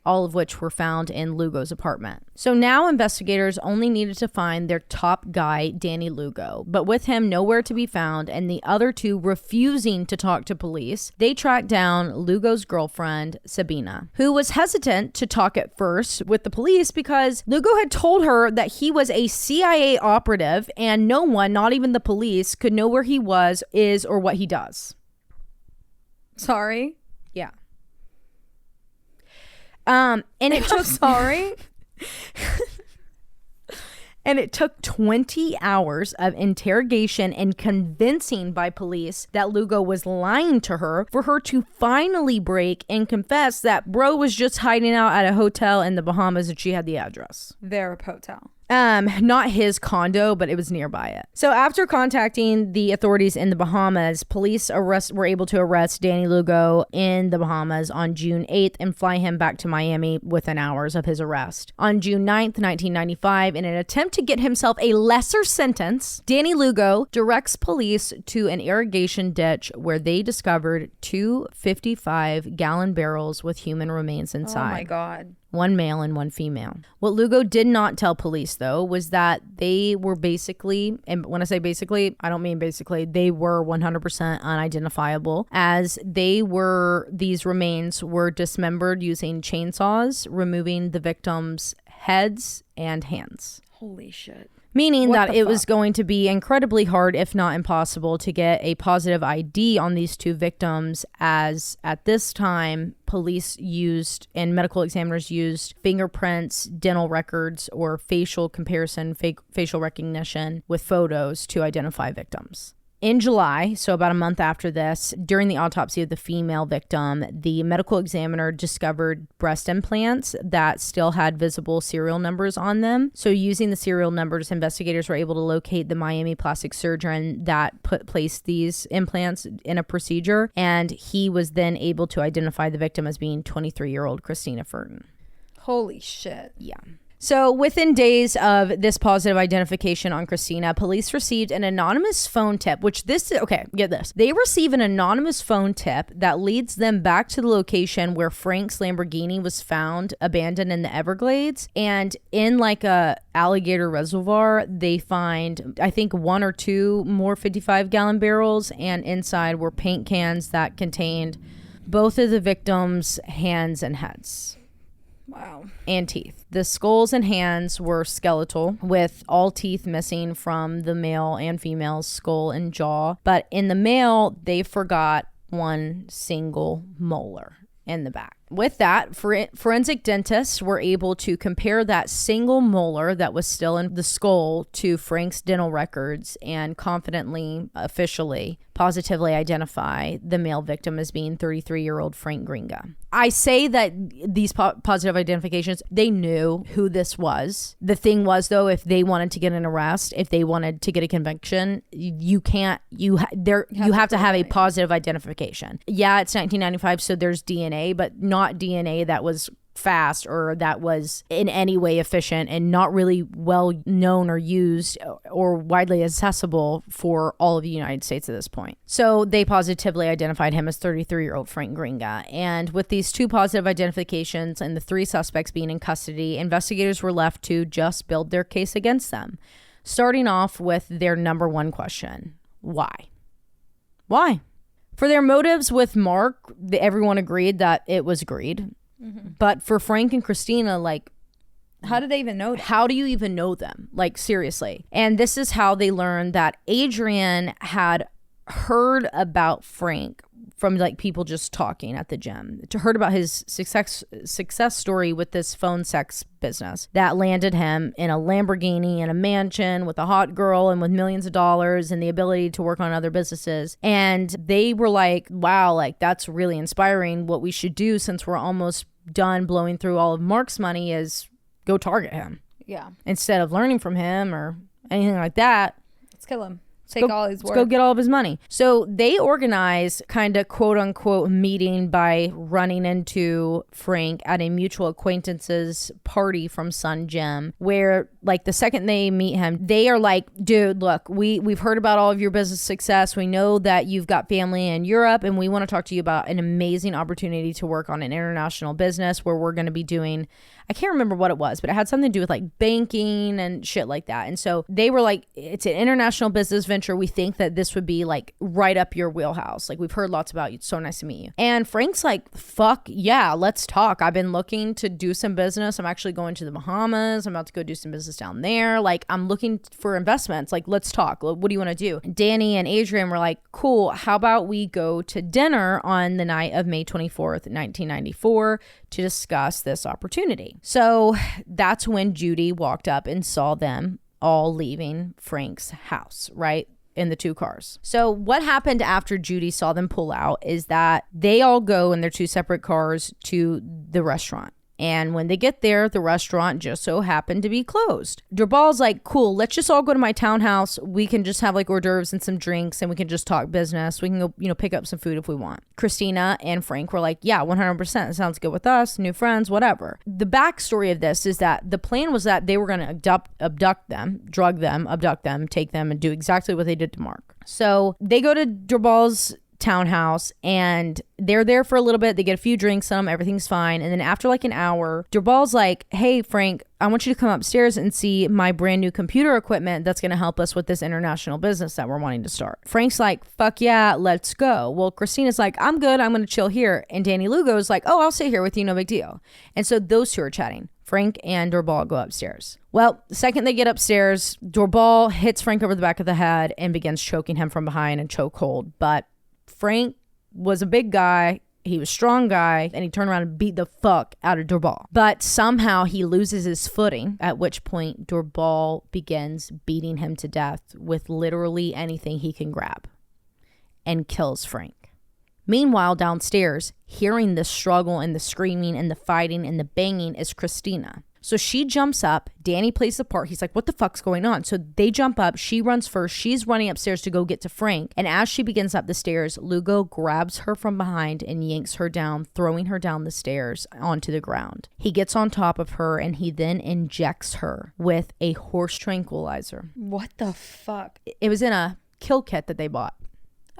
all of which were found in Lugo's apartment. So now investigators only needed to find their top guy, Danny Lugo, but with him nowhere to be found and the other two refusing to talk to police, they tracked down Lugo's girlfriend, Sabina, who was hesitant to talk at first with the police because Lugo had told her that he was a CIA operative and no one, not even the police, could know where he was, is, or what he does. Sorry. Yeah. And it took sorry. And it took 20 hours of interrogation and convincing by police that Lugo was lying to her for her to finally break and confess that bro was just hiding out at a hotel in the Bahamas and she had the address. Their hotel. Not his condo, but it was nearby it. So after contacting the authorities in the Bahamas, police were able to arrest Danny Lugo in the Bahamas on June 8th and fly him back to Miami within hours of his arrest. On June 9th, 1995, in an attempt to get himself a lesser sentence, Danny Lugo directs police to an irrigation ditch where they discovered two 55-gallon barrels with human remains inside. Oh my God. one male and one female. What Lugo did not tell police, though, was that they were basically, and when I say basically, I don't mean basically, they were 100% unidentifiable, as these remains were dismembered using chainsaws, removing the victims' heads and hands. Holy shit. Meaning that it was going to be incredibly hard, if not impossible, to get a positive ID on these two victims, as at this time, police used and medical examiners used fingerprints, dental records, or facial comparison, facial recognition with photos to identify victims. In July, so about a month after this, during the autopsy of the female victim, the medical examiner discovered breast implants that still had visible serial numbers on them. So using the serial numbers, investigators were able to locate the Miami plastic surgeon that placed these implants in a procedure, and he was then able to identify the victim as being 23-year-old Krisztina Furton. Holy shit. Yeah. So within days of this positive identification on Krisztina, police received an anonymous phone tip, get this. They receive an anonymous phone tip that leads them back to the location where Frank's Lamborghini was found abandoned in the Everglades. And in like a alligator reservoir, they find, I think, one or two more 55-gallon barrels, and inside were paint cans that contained both of the victims' hands and heads. Wow. And teeth. The skulls and hands were skeletal, with all teeth missing from the male and female's skull and jaw. But in the male, they forgot one single molar in the back. With that, forensic dentists were able to compare that single molar that was still in the skull to Frank's dental records and confidently, officially, positively identify the male victim as being 33-year-old Frank Gringa. I say that these positive identifications, they knew who this was. The thing was, though, if they wanted to get an arrest, if they wanted to get a conviction, you have to have a positive identification. Yeah, it's 1995, so there's DNA, but not DNA that was fast or that was in any way efficient and not really well known or used or widely accessible for all of the United States at this point. So they positively identified him as 33-year-old Frank Gringa. And with these two positive identifications and the three suspects being in custody, investigators were left to just build their case against them. Starting off with their number one question: why? Why? For their motives with Mark, everyone agreed that it was greed. Mm-hmm. But for Frank and Krisztina, like, how did they even know that? How do you even know them? Like, seriously. And this is how they learned that Adrian had heard about Frank from like people just talking at the gym, to heard about his success story with this phone sex business that landed him in a Lamborghini and a mansion with a hot girl and with millions of dollars and the ability to work on other businesses. And they were like, wow, like that's really inspiring. What we should do, since we're almost done blowing through all of Mark's money, is go target him. Yeah. Instead of learning from him or anything like that. Let's kill him. Take all his work. Let's go get all of his money. So they organize kind of quote unquote meeting by running into Frank at a mutual acquaintance's party from Sun Gym, where like the second they meet him, they are like, dude, look, we've heard about all of your business success. We know that you've got family in Europe, and we want to talk to you about an amazing opportunity to work on an international business where we're going to be doing, I can't remember what it was, but it had something to do with like banking and shit like that. And so they were like, it's an international business venture. We think that this would be like right up your wheelhouse. Like, we've heard lots about you. It's so nice to meet you. And Frank's like, fuck yeah, let's talk. I've been looking to do some business. I'm actually going to the Bahamas. I'm about to go do some business down there. Like, I'm looking for investments. Like, let's talk. What do you want to do? Danny and Adrian were like, cool. How about we go to dinner on the night of May 24th, 1994 to discuss this opportunity? So that's when Judy walked up and saw them all leaving Frank's house, right? In the two cars. So what happened after Judy saw them pull out is that they all go in their two separate cars to the restaurant. And when they get there, the restaurant just so happened to be closed. Durbal's like, cool, let's just all go to my townhouse. We can just have like hors d'oeuvres and some drinks, and we can just talk business. We can go, pick up some food if we want. Krisztina and Frank were like, yeah, 100%. It sounds good with us, new friends, whatever. The backstory of this is that the plan was that they were going to abduct them, drug them, abduct them, take them, and do exactly what they did to Mark. So they go to Durbal's townhouse, and they're there for a little bit. They get a few drinks on them. Everything's fine. And then after like an hour, Durball's like, hey, Frank, I want you to come upstairs and see my brand new computer equipment that's going to help us with this international business that we're wanting to start. Frank's like, fuck yeah, let's go. Well, Kristina's like, I'm good. I'm going to chill here. And Danny Lugo's like, oh, I'll sit here with you. No big deal. And so those two are chatting. Frank and Durball go upstairs. Well, the second they get upstairs, Durball hits Frank over the back of the head and begins choking him from behind and chokehold. But Frank was a big guy. He was a strong guy, and he turned around and beat the fuck out of Durball. But somehow he loses his footing, at which point Durball begins beating him to death with literally anything he can grab and kills Frank. Meanwhile, downstairs, hearing the struggle and the screaming and the fighting and the banging is Krisztina. So she jumps up. Danny plays the part. He's like, what the fuck's going on? So they jump up. She runs first. She's running upstairs to go get to Frank. And as she begins up the stairs, Lugo grabs her from behind and yanks her down, throwing her down the stairs onto the ground. He gets on top of her and he then injects her with a horse tranquilizer. What the fuck? It was in a kill kit that they bought.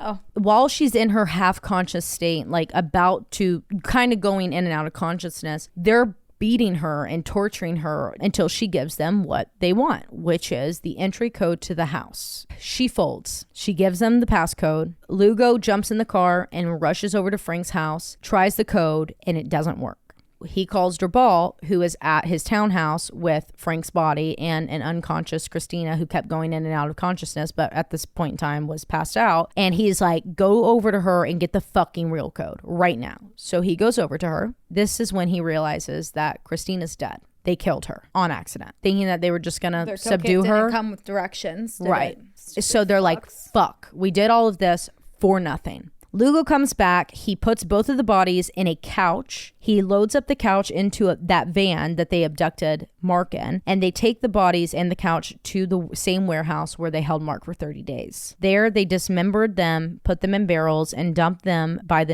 Oh. While she's in her half-conscious state, like about to kind of going in and out of consciousness, they're beating her and torturing her until she gives them what they want, which is the entry code to the house. She folds. She gives them the passcode. Lugo jumps in the car and rushes over to Frank's house, tries the code, and it doesn't work. He calls Durball, who is at his townhouse with Frank's body and an unconscious Krisztina who kept going in and out of consciousness, but at this point in time was passed out. And he's like, go over to her and get the fucking real code right now. So he goes over to her. This is when he realizes that Kristina's dead. They killed her on accident, thinking that they were just going to subdue her. Didn't come with directions. Right. So they're like, fuck, we did all of this for nothing. Lugo comes back. He puts both of the bodies in a couch. He loads up the couch into that van that they abducted Mark in, and they take the bodies and the couch to the same warehouse where they held Mark for 30 days. There, they dismembered them, put them in barrels, and dumped them by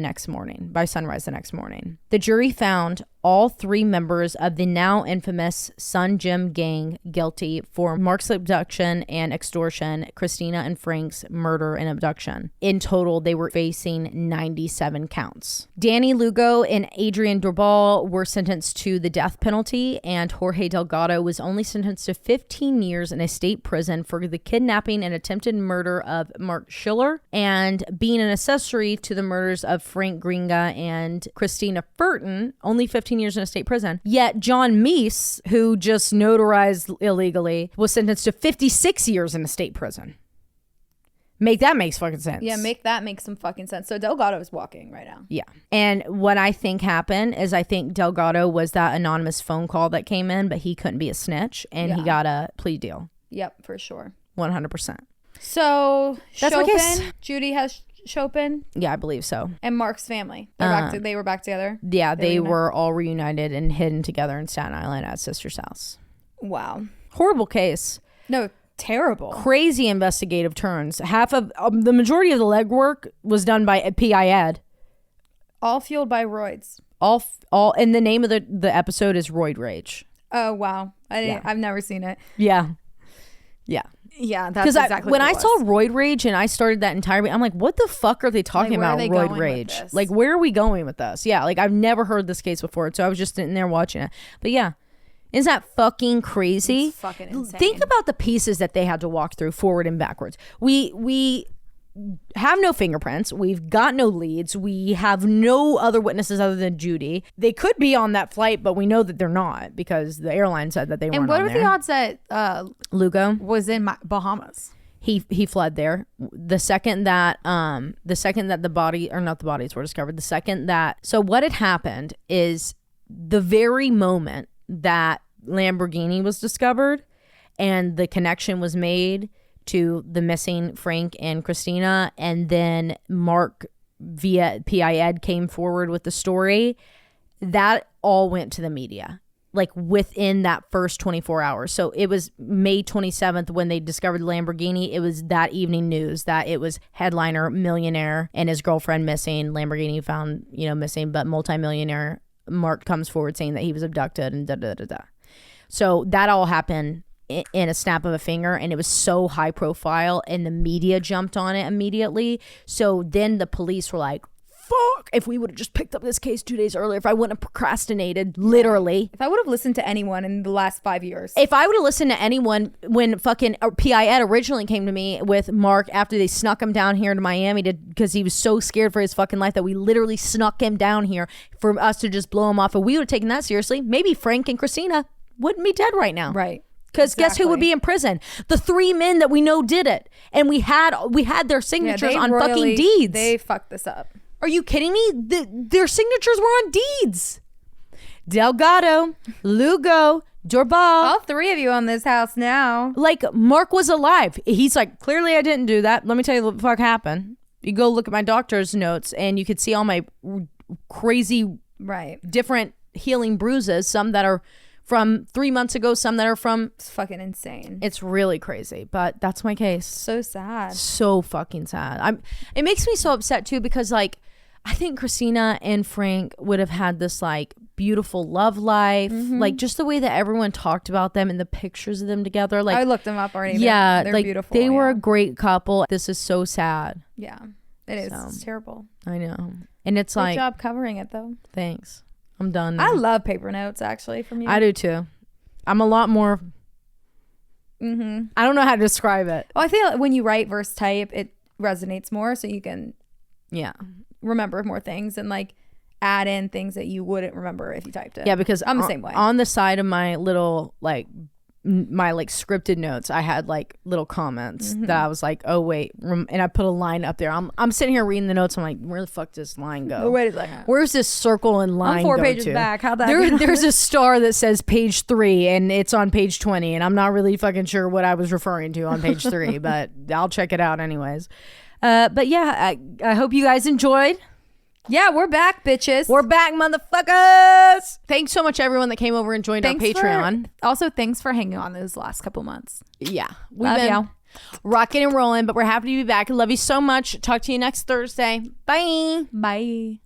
sunrise the next morning. The jury found all three members of the now infamous Son Jim gang guilty for Mark's abduction and extortion, Krisztina and Frank's murder and abduction. In total, they were facing 97 counts. Danny Lugo and Adrian Durball were sentenced to the death penalty, and Jorge Delgado was only sentenced to 15 years in a state prison for the kidnapping and attempted murder of Mark Schiller and being an accessory to the murders of Frank Gringa and Krisztina Furton, only 15 years in a state prison. Yet John Meese, who just notarized illegally, was sentenced to 56 years in a state prison. That makes fucking sense. Yeah, make some fucking sense. So Delgado's walking right now. Yeah. And what I think happened is I think Delgado was that anonymous phone call that came in, but he couldn't be a snitch, and he got a plea deal. Yep, for sure. 100%. So That's Chopin, Judy has Chopin. Yeah, I believe so. And Mark's family. They were back together? Yeah, they were all reunited and hidden together in Staten Island at sister's house. Wow. Horrible case. No, terrible. Crazy investigative turns. Half of the majority of the legwork was done by PI Ed. All fueled by roids. All and the name of the episode is Roid Rage. Oh wow. I've never seen it. Yeah. Yeah, that's exactly when I saw Roid Rage and I started that entire, I'm like, what the fuck are they talking about? Roid Rage. Like, where are we going with this? Yeah, like I've never heard this case before, so I was just sitting there watching it. But yeah, isn't that fucking crazy? It's fucking insane. Think about the pieces that they had to walk through forward and backwards. We have no fingerprints. We've got no leads. We have no other witnesses other than Judy. They could be on that flight, but we know that they're not because the airline said that they weren't on there. And what are the odds that Lugo was in Bahamas? He fled there. The second that the body, or not the bodies were discovered, so what had happened is the very moment that Lamborghini was discovered and the connection was made to the missing Frank and Krisztina, and then Mark via PI Ed came forward with the story, that all went to the media like within that first 24 hours. So it was May 27th when they discovered the Lamborghini. It was that evening news that it was headliner millionaire and his girlfriend missing, Lamborghini found missing, but multimillionaire Mark comes forward saying that he was abducted and da da da da. So that all happened in a snap of a finger, and it was so high profile, and the media jumped on it immediately. So then the police were like, fuck, if we would have just picked up this case 2 days earlier, if I wouldn't have procrastinated, literally. If I would have listened to anyone in the last 5 years. If I would have listened to anyone when fucking PI Ed originally came to me with Mark after they snuck him down here to Miami because he was so scared for his fucking life that we literally snuck him down here for us to just blow him off. If we would have taken that seriously, maybe Frank and Krisztina wouldn't be dead right now. Right. Because guess who would be in prison? The 3 men that we know did it. And we had their signatures on fucking deeds. They fucked this up. Are you kidding me? Their signatures were on deeds. Delgado, Lugo, Dorbal. All 3 of you on this house now. Like, Mark was alive. He's like, clearly I didn't do that. Let me tell you what the fuck happened. You go look at my doctor's notes and you could see all my crazy, different healing bruises. Some that are from 3 months ago, some that are from... It's fucking insane. It's really crazy, but that's my case. So sad. So fucking sad. It makes me so upset too because, like, I think Krisztina and Frank would have had this like beautiful love life, like just the way that everyone talked about them and the pictures of them together. Like, I looked them up already. Yeah, they're like beautiful. they were a great couple. This is so sad. Yeah, it is. It's terrible. I know, and it's Good job covering it though. Thanks. I'm done now. I love paper notes actually from you. I do too. I'm a lot more. I don't know how to describe it. Well, I feel like when you write versus type, it resonates more, so you can remember more things and like add in things that you wouldn't remember if you typed it. Yeah, because I'm the same way. On the side of my little my scripted notes, I had like little comments that I was like, oh wait, and I put a line up there. I'm sitting here reading the notes. I'm like, where the fuck does this line go? Oh, wait a second. Where's this circle and line? I'm 4 go pages to? back. How'd that? There's a star that says page 3 and it's on page 20, and I'm not really fucking sure what I was referring to on page 3, but I'll check it out anyways. But yeah, I hope you guys enjoyed. Yeah, we're back, bitches. We're back, motherfuckers. Thanks so much, everyone that came over and joined our Patreon. Also, thanks for hanging on those last couple months. Yeah. Love y'all. Rocking and rolling, but we're happy to be back. Love you so much. Talk to you next Thursday. Bye. Bye.